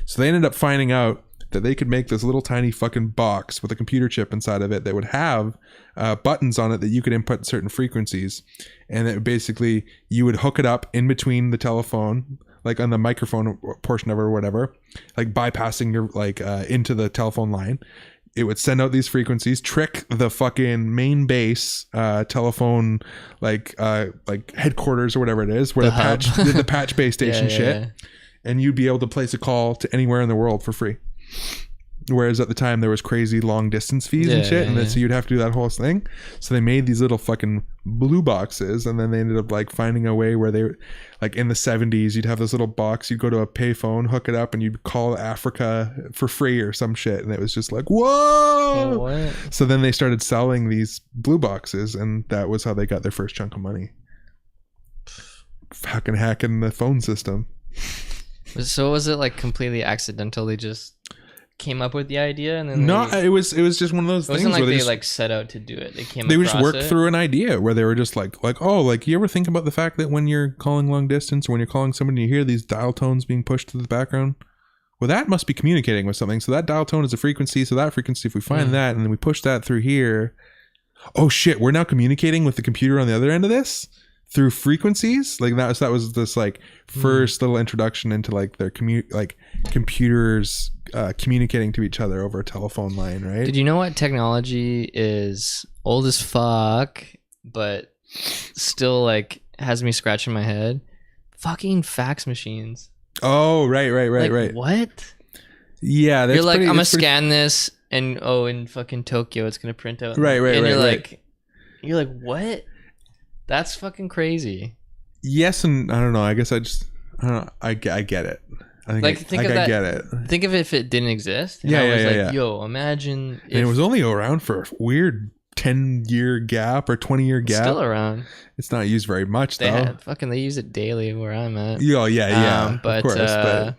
So they ended up finding out that they could make this little tiny fucking box with a computer chip inside of it that would have buttons on it that you could input certain frequencies, and it basically you would hook it up in between the telephone, like on the microphone portion of it or whatever, like bypassing your like into the telephone line. It would send out these frequencies, trick the fucking main base telephone like headquarters or whatever it is, where the patch base station and you'd be able to place a call to anywhere in the world for free. Whereas at the time there was crazy long distance fees and shit, and then so you'd have to do that whole thing. So they made these little fucking blue boxes, and then they ended up like finding a way where they were like in the 70s, you'd have this little box, you'd go to a payphone, hook it up, and you'd call Africa for free or some shit, and it was just like, whoa. What? So then they started selling these blue boxes, and that was how they got their first chunk of money. Fucking hacking the phone system. So was it like completely accidental? They just came up with the idea, and then it was just one of those things. It wasn't like where they just, like set out to do it. They just worked through an idea where they were just like, oh, like you ever think about the fact that when you're calling long distance or when you're calling somebody, you hear these dial tones being pushed to the background? Well, that must be communicating with something. So that dial tone is a frequency. So that frequency, if we find that and then we push that through here, oh shit, we're now communicating with the computer on the other end of this through frequencies. Like that was this like first little introduction into like their computers communicating to each other over a telephone line, right? Did you know what technology is old as fuck, but still like has me scratching my head? Fucking fax machines. Oh, right. Like, what? Yeah, that's you're like, pretty, I'm gonna that's pretty... scan this, and in fucking Tokyo, it's gonna print out. Right. And you're like, what? That's fucking crazy. Yes, and I don't know. I guess I don't know. I get it. I get it. Think of it if it didn't exist. And Yo, imagine if... And it was only around for a weird 10-year gap or 20-year gap. Still around. It's not used very much, though. They use it daily where I'm at. Yeah. But, of course, but...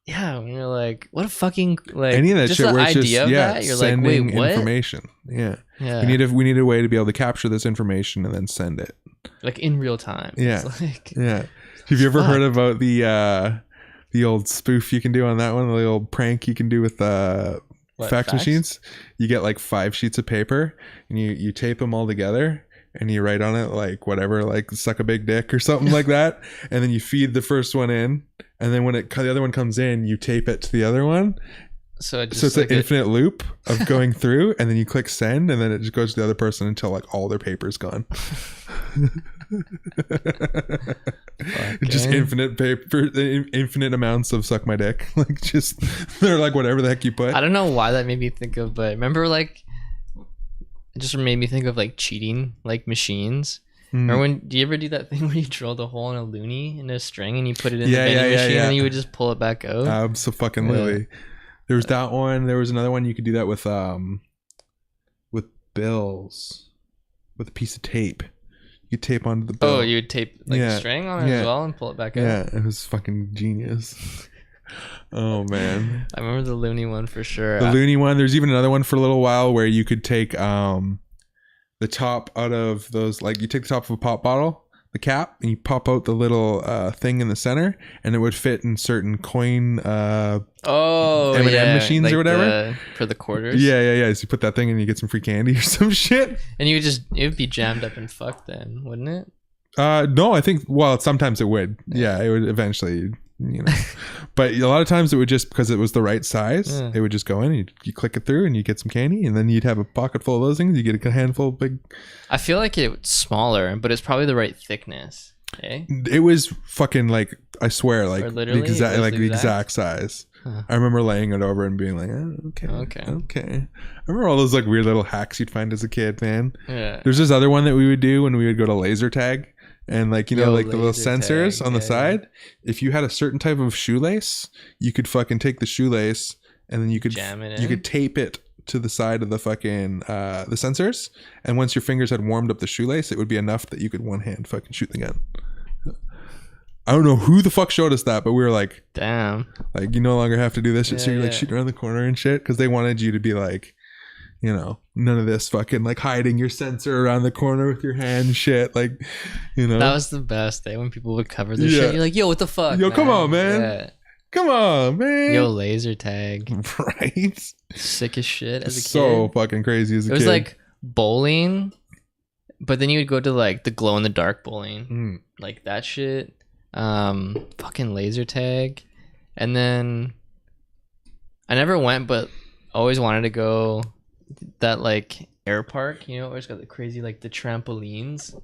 Yeah, when you're like, what a fucking... like any of that just shit the where it's idea just, of that, you're like, sending wait, what? information. Yeah. We need a way to be able to capture this information and then send it. Like in real time. Yeah. It's like, yeah. Have you ever heard about the old spoof you can do on that one? The old prank you can do with fax machines? You get like 5 sheets of paper and you tape them all together and you write on it like whatever, like suck a big dick or something like that. And then you feed the first one in. And then when the other one comes in, you tape it to the other one. So it's like an infinite loop of going through, and then you click send, and then it just goes to the other person until like all their paper's gone. Just infinite paper, infinite amounts of suck my dick. Like just they're like whatever the heck you put. I don't know why that made me think of, but remember like it just made me think of like cheating like machines. Or do you ever do that thing where you drilled a hole in a loonie in a string and you put it in the vending machine and you would just pull it back out? Absolutely. There was that one. There was another one you could do that with bills, with a piece of tape. You could tape onto the bill. Oh, you would tape like a string on it as well and pull it back out? Yeah, it was fucking genius. Oh, man. I remember the loony one for sure. The loony one. There's even another one for a little while where you could take the top out of those, like you take the top of a pop bottle, the cap, and you pop out the little thing in the center, and it would fit in certain coin M&M machines like or whatever for the quarters. Yeah. So you put that thing and you get some free candy or some shit, and it would be jammed up and fucked then, wouldn't it? No, I think sometimes it would. Yeah, it would eventually, but a lot of times it would just, because it was the right size, it would just go in and you click it through and you get some candy, and then you'd have a pocket full of those things. You get a handful of big. I feel like it's smaller, but it's probably the right thickness. Okay. It was fucking like, I swear, like the exact size. Huh. I remember laying it over and being like, okay. I remember all those like weird little hacks you'd find as a kid, man. Yeah. There's this other one that we would do when we would go to laser tag. And like, like the little sensors on the side, if you had a certain type of shoelace, you could fucking take the shoelace and then you could jam it in. You could tape it to the side of the fucking the sensors, and once your fingers had warmed up the shoelace, it would be enough that you could one hand fucking shoot the gun. I don't know who the fuck showed us that, but we were like, Damn. like you no longer have to do this shit. Yeah, So you're like yeah. shooting around the corner and shit because they wanted you to be like, you know, none of this fucking like hiding your sensor around the corner with your hand shit. Like, you know, That was the best day when people would cover their Yeah. shit. You're like, yo, what the fuck? Yo, come on, man. Yeah. come on, man. Yo, laser tag. Right? Sick as shit as a So kid. fucking crazy as a It was kid. like bowling, but then you would go to like the glow in the dark bowling. Mm. Like that shit. Fucking laser tag. And then I never went, but always wanted to go that like air park, you know, where it's got the crazy like the trampolines.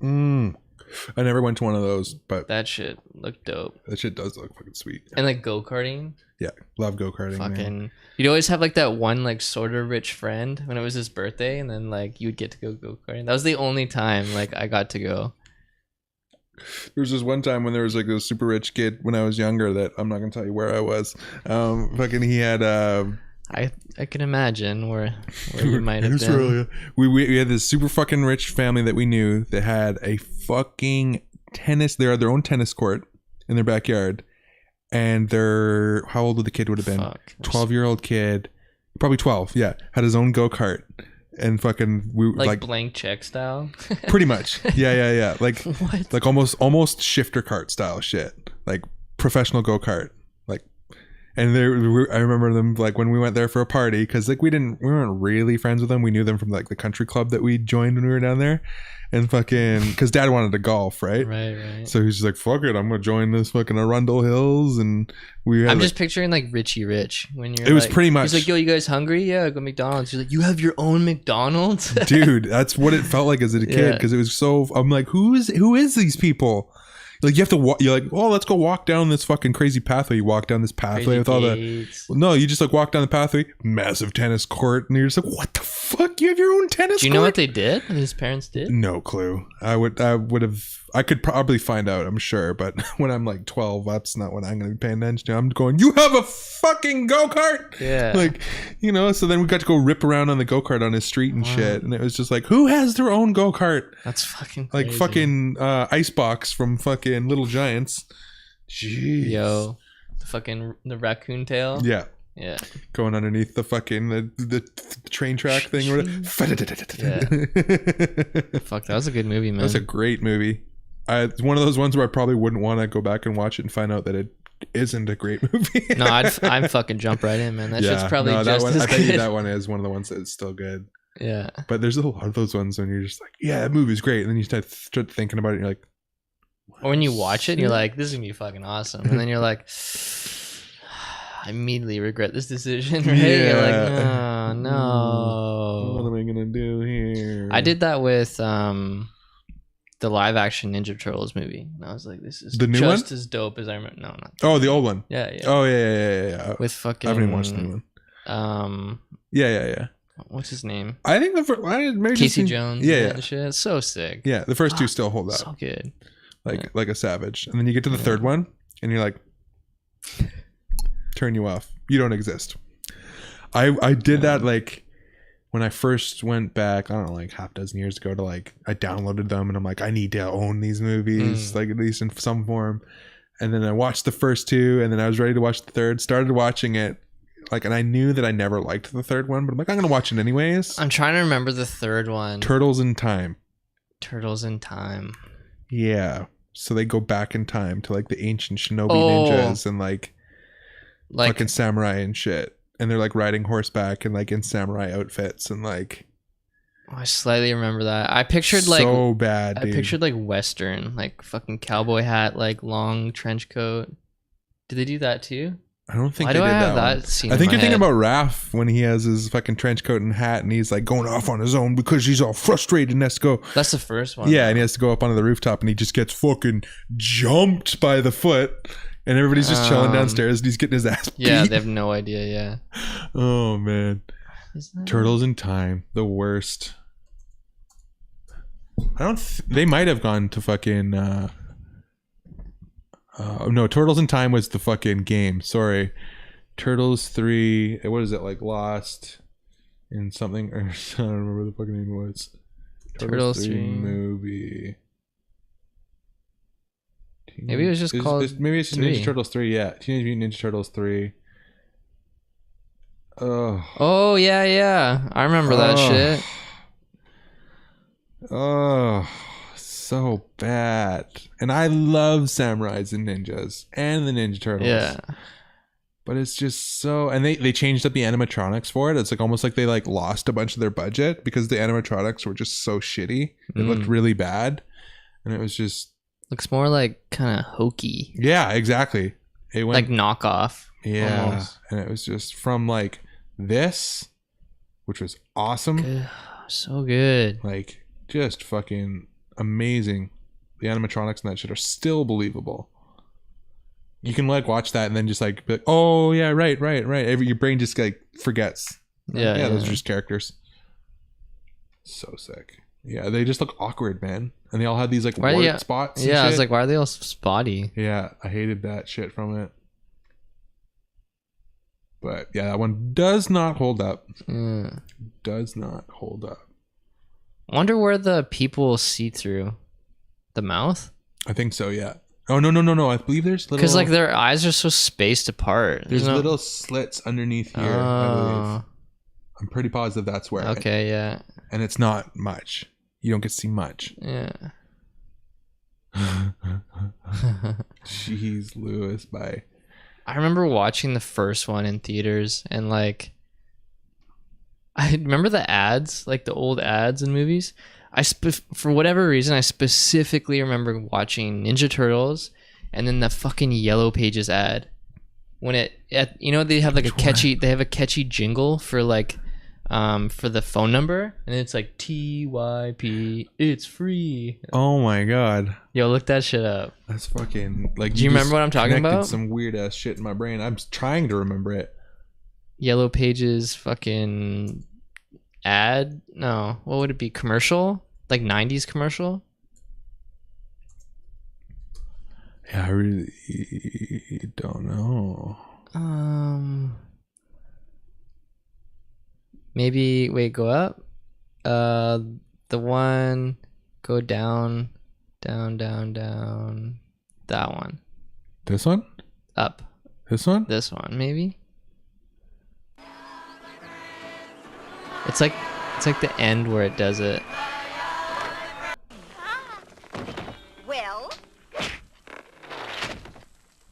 I never went to one of those, but That shit looked dope. that shit does look fucking sweet. And like go-karting. Yeah, love go-karting, man. Fucking you'd always have like that one like sort of rich friend when it was his birthday, and then like you would get to go go-karting. That was the only time like I got to go. There was this one time when there was like a super rich kid when I was younger that I'm not gonna tell you where I was. Fucking he had I can imagine where you might have been. Australia. We had this super fucking rich family that we knew that had a fucking they had their own tennis court in their backyard, and how old would the kid would have been? Fuck. 12-year-old kid, probably 12. Yeah, had his own go-kart. And fucking we Like blank check style. pretty much. Yeah. Like What? like almost shifter cart style shit. Like professional go-kart. Like and I remember them like when we went there for a party because like we weren't really friends with them. We knew them from like the country club that we joined when we were down there. And fucking because dad wanted to golf, right? Right. So he's just like, fuck it, I'm gonna join this fucking Arundel Hills. And we had I'm like, just picturing like Richie Rich when you're It was like- pretty much- He's like, yo, you guys hungry? Yeah, go McDonald's. He's like, you have your own McDonald's? dude, that's what it felt like as a kid Yeah. because it was so. I'm like, who is these people? Like you have to walk. You're like, oh, let's go walk down this fucking crazy pathway. You walk down this pathway Crazy with all the. gates. No, you just like walk down the pathway, massive tennis court, and you're just like, what the fuck? You have your own tennis. Do you court? know what they did? What his parents did? No clue. I could probably find out, I'm sure, but when I'm like 12, that's not what I'm going to be paying attention to. I'm going, you have a fucking go-kart? Yeah. Like, you know, so then we got to go rip around on the go-kart on his street and shit. And it was just like, who has their own go-kart? That's fucking Like crazy. fucking Icebox from fucking Little Giants. Jeez. Yo, the raccoon tail. Yeah. Yeah. Going underneath the fucking the train track thing or whatever. Fuck, that was a good movie, man. That's a great movie. It's one of those ones where I probably wouldn't want to go back and watch it and find out that it isn't a great movie. No, I'd fucking jump right in, man. That shit's probably that just one, as I bet good. you that one is one of the ones that's still good. Yeah. But there's a lot of those ones when you're just like, yeah, that movie's great, and then you start thinking about it, and you're like, Or when you watch it, and you're like, this is gonna be fucking awesome, and then you're like, I immediately regret this decision. Right? You're like, Yeah. oh no. what am I gonna do here? I did that with the live action Ninja Turtles movie. And I was like, this is The new just one? as dope as I remember. No, not. Oh, the old one. Yeah. Oh yeah. With fucking. I haven't even watched the new one. Yeah. What's his name? I think maybe Casey Jones. Yeah. And shit. It's so sick. Yeah, the first two still hold up. So good. Like a savage. And then you get to the third one and you're like, turn you off. You don't exist. I did that like when I first went back, I don't know, like half a dozen years ago to like, I downloaded them and I'm like, I need to own these movies, like at least in some form. And then I watched the first two and then I was ready to watch the third, started watching it. Like, and I knew that I never liked the third one, but I'm like, I'm going to watch it anyways. I'm trying to remember the third one. Turtles in Time. Turtles in Time. Yeah. So they go back in time to like the ancient shinobi ninjas and like fucking samurai and shit. And they're like riding horseback and like in samurai outfits and like. I slightly remember that. I pictured like so bad, dude. I pictured like Western, like fucking cowboy hat, like long trench coat. Did they do that too? I don't think Why they do I did have that that one. scene I think in you're my thinking head? about Raph when he has his fucking trench coat and hat and he's like going off on his own because he's all frustrated and has to go. That's the first one. Yeah, and he has to go up onto the rooftop and he just gets fucking jumped by the foot and everybody's just chilling downstairs and he's getting his ass beat. Yeah, they have no idea. Yeah. Oh man. Turtles in Time, the worst. They might have gone to fucking no, Turtles in Time was the fucking game. Sorry. Turtles 3, what is it, like Lost? in something, or I don't remember the fucking name was. Turtles 3 movie. Maybe it was just called maybe it's just 3. Ninja Turtles 3. Yeah, Teenage Mutant Ninja Turtles 3. Oh yeah. I remember that shit. Oh, so bad. And I love samurais and ninjas and the Ninja Turtles. Yeah. But it's just so, and they changed up the animatronics for it. It's like almost like they like lost a bunch of their budget because the animatronics were just so shitty. It looked really bad, and it was just looks more like kind of hokey. Yeah, exactly. It went like knockoff. Yeah, almost. And it was just from like this, which was awesome. Good. So good. Like just fucking amazing. The animatronics and that shit are still believable. You can like watch that and then just like be like, oh yeah, right. Your brain just like forgets. Yeah, those are just characters. So sick. Yeah, they just look awkward, man. And they all had these like wart spots. Yeah, I was shit. like, why are they all spotty? Yeah, I hated that shit from it. But yeah, that one does not hold up. Does not hold up. I wonder where the people see through. The mouth? I think so, yeah. Oh, no. I believe there's little... Because like their eyes are so spaced apart. There's little slits underneath here, I believe. I'm pretty positive that's where. Okay, yeah. And it's not much. You don't get to see much. Yeah. Jeez, Lewis, bye. I remember watching the first one in theaters and like I remember the ads, like the old ads in movies. For whatever reason, I specifically remember watching Ninja Turtles and then the fucking Yellow Pages ad. When they have like a catchy jingle for like for the phone number, and it's like TYP, it's free. Oh my god. Yo, look that shit up. That's fucking like. Do you remember what I'm talking about? Some weird ass shit in my brain. I'm trying to remember it. Yellow Pages fucking ad? No, what would it be? Commercial? Like 90s commercial? Yeah, I really don't know. Maybe wait, go up. The one, go down. That one. This one? Up. This one? This one, maybe. It's like the end where it does it. Well,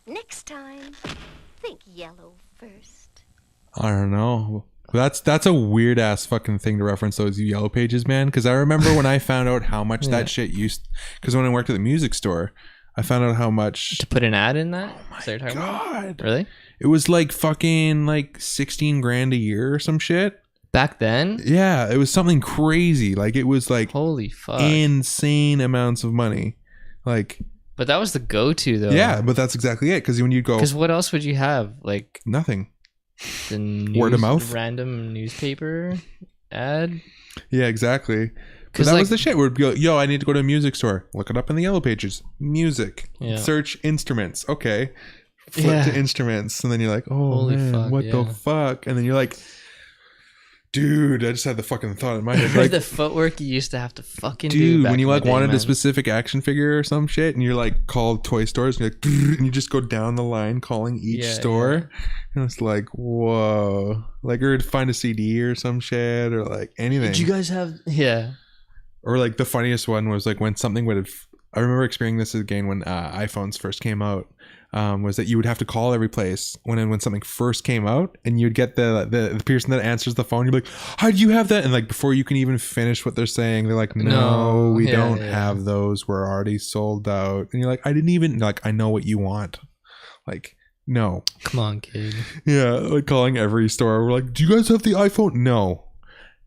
next time, think yellow first. I don't know. That's a weird ass fucking thing to reference those Yellow Pages, man. Because I remember when I found out how much that shit used. Because when I worked at the music store, I found out how much to put an ad in that. Oh my god! Really? It was like fucking like 16 grand a year or some shit. Back then? Yeah, it was something crazy. Like it was like holy fuck, insane amounts of money. Like, but that was the go-to though. Yeah, but that's exactly it. Because when you go, because what else would you have? Like nothing. The word of mouth, random newspaper ad. Yeah, exactly. Because that was the shit. Where it'd be like, yo, I need to go to a music store. Look it up in the Yellow Pages. Music. Yeah. Search instruments. Okay. Flip to instruments, and then you're like, oh holy man, fuck, what the fuck? And then you're like, dude, I just had the fucking thought in my head. Like the footwork you used to have to fucking do. Dude, Back when you like wanted man. a specific action figure or some shit, and you're like called toy stores, and you're like, and you just go down the line calling each store, and it's like, whoa, like or find a CD or some shit or like anything. Did you guys have? Yeah. Or like the funniest one was like when something would have. I remember experiencing this again when iPhones first came out. Was that you would have to call every place when something first came out, and you'd get the person that answers the phone. You're like, how do you have that? And like before you can even finish what they're saying, they're like, no, we don't have those. We're already sold out. And you're like, I didn't even like. I know what you want. Like, no. Come on, kid. Yeah, like calling every store. We're like, do you guys have the iPhone?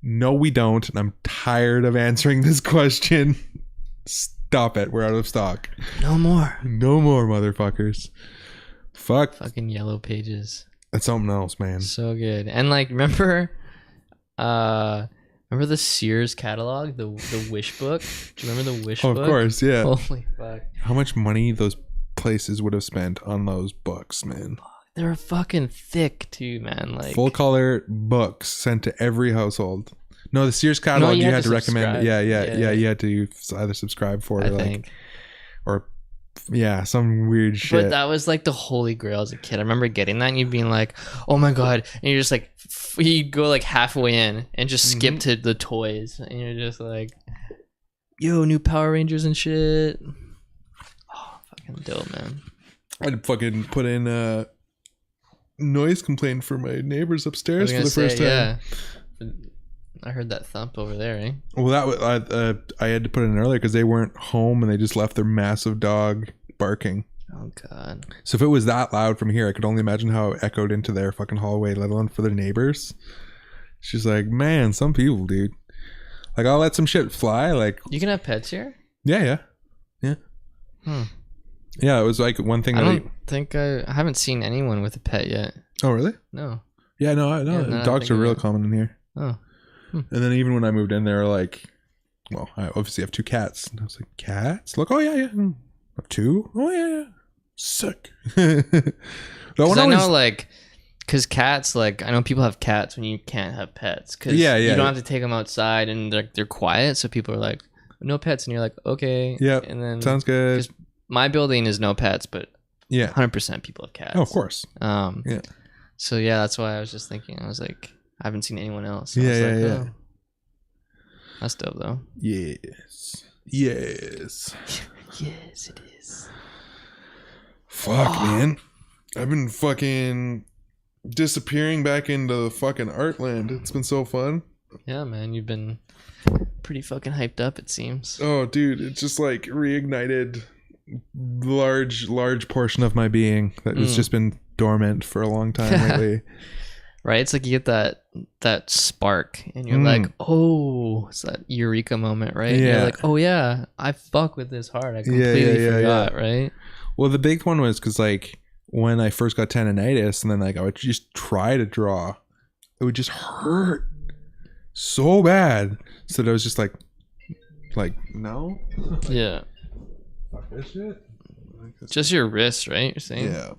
No, we don't. And I'm tired of answering this question. Stop it. We're out of stock. No more, motherfuckers. Fuck. Fucking Yellow Pages. That's something else, man. So good. And like, remember the Sears catalog, the Wish book? Do you remember the Wish book? Of course, yeah. Holy fuck. How much money those places would have spent on those books, man. They're fucking thick too, man. Like full color books sent to every household. No, the Sears catalog you had to recommend. Yeah, you had to either subscribe for it I think. or yeah, some weird shit. But that was like the holy grail as a kid. I remember getting that and you being like, oh my god, and you're just like you go like halfway in and just skip to the toys and you're just like, yo, new Power Rangers and shit. Oh, fucking dope, man. I'd fucking put in a noise complaint for my neighbors upstairs for the first time. Yeah. I heard that thump over there, eh? Well, that was I had to put it in earlier because they weren't home and they just left their massive dog barking. Oh god. So if it was that loud from here, I could only imagine how it echoed into their fucking hallway, let alone for their neighbors. She's like, man, some people, dude. Like, I'll let some shit fly. Like, you can have pets here? Yeah. Yeah, it was like one thing. I haven't seen anyone with a pet yet. Oh, really? No. Yeah, no. Dogs are real common in here. Oh. And then even when I moved in, they were like, well, I obviously have 2 cats. And I was like, cats? Look, oh yeah. I have 2? Oh yeah. Sick. Because I know, like, because cats, like, I know people have cats when you can't have pets. Because you don't have to take them outside and they're quiet. So people are like, no pets. And you're like, okay. Yeah. And then sounds good. My building is no pets, but 100% people have cats. Oh, of course. Yeah. So yeah, that's why I was just thinking. I was like, I haven't seen anyone else. Yeah. Oh, that's dope though. Yes. Yes, it is. Fuck, man. I've been fucking disappearing back into fucking Artland. It's been so fun. Yeah, man. You've been pretty fucking hyped up, it seems. Oh, dude. It's just like reignited large portion of my being that has just been dormant for a long time lately. Right? It's like you get that spark and you're like, oh, it's that eureka moment, right? Yeah. You're like, oh yeah, I fuck with this hard. I completely forgot, right? Well, the big one was because like when I first got tendonitis and then like I would just try to draw, it would just hurt so bad. So that I was just like no. Yeah. Fuck this shit. Just your wrist, right? You're saying? Yeah.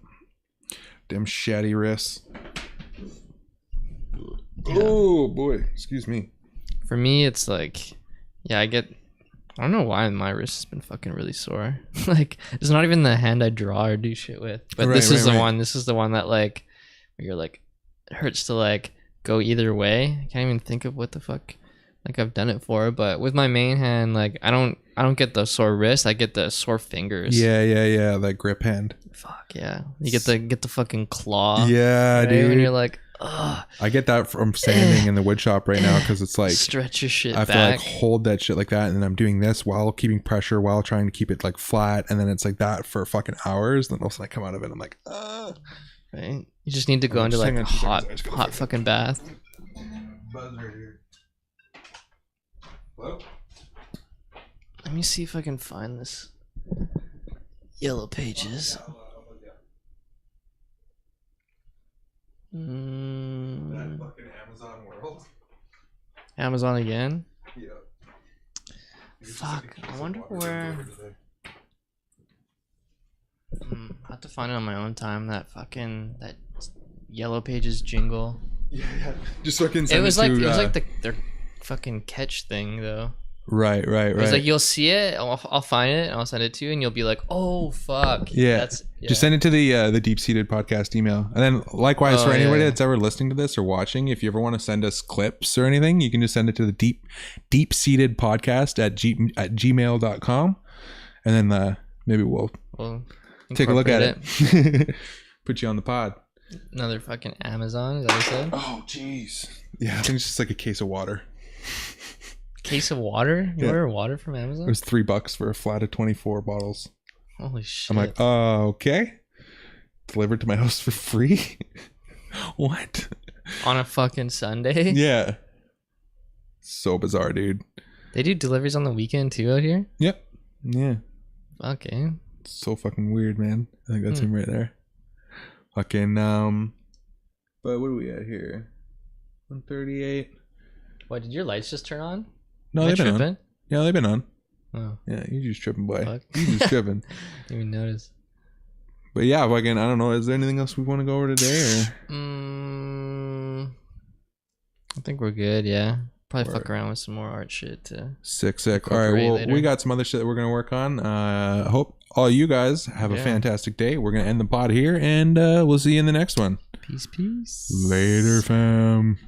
Damn shatty wrists. Yeah. Oh boy, excuse me. For me, it's like, I don't know why my wrist has been fucking really sore. Like, it's not even the hand I draw or do shit with, but this is the one that like, where you're like, it hurts to like go either way. I can't even think of what the fuck like I've done it for, but with my main hand, like I don't get the sore wrist. I get the sore fingers. Yeah. That grip hand. Fuck yeah. You get the fucking claw. Yeah, right? dude. When you're like, ugh. I get that from sanding in the wood shop right now because it's like stretch your shit I have back. to like hold that shit like that, and then I'm doing this while keeping pressure while trying to keep it like flat, and then it's like that for fucking hours. Then all of a sudden I come out of it, I'm like, right. You just need to go into like a hot fucking bath. Buzz right here. Hello? Let me see if I can find this Yellow Pages. That fucking Amazon world. Amazon again? Yeah. Fuck. I wonder where. I have to find it on my own time. That Yellow Pages jingle. Yeah. Just fucking. It was like their fucking catch thing though. Right. It's like you'll see it, I'll find it, and I'll send it to you, and you'll be like, "Oh fuck!" Yeah. Just send it to the Deep Seated podcast email, and then likewise for anybody that's ever listening to this or watching, if you ever want to send us clips or anything, you can just send it to the Deep Seated podcast at gmail.com, and then maybe we'll take a look at it. Put you on the pod. Another fucking Amazon. Is that what you said? Oh jeez. Yeah, I think it's just like a case of water. Case of water? You order water from Amazon? It was $3 for a flat of 24 bottles. Holy shit. I'm like, okay. Delivered to my house for free? What? On a fucking Sunday? Yeah. So bizarre, dude. They do deliveries on the weekend too out here? Yep. Yeah. Okay. So fucking weird, man. I think that's him right there. Fucking, but what are we at here? 138. What, did your lights just turn on? No, they've been on. Yeah, they've been on. Oh. Yeah, you just tripping, boy. Fuck. You just tripping. Didn't even notice. But yeah, again, I don't know. Is there anything else we want to go over today? Or I think we're good. Yeah, probably Word. fuck around with some more art shit too. Sick. All right. Incorporate Well, later. we got some other shit that we're gonna work on. Hope all you guys have a Yeah. fantastic day. We're gonna end the pod here, and we'll see you in the next one. Peace. Later, fam.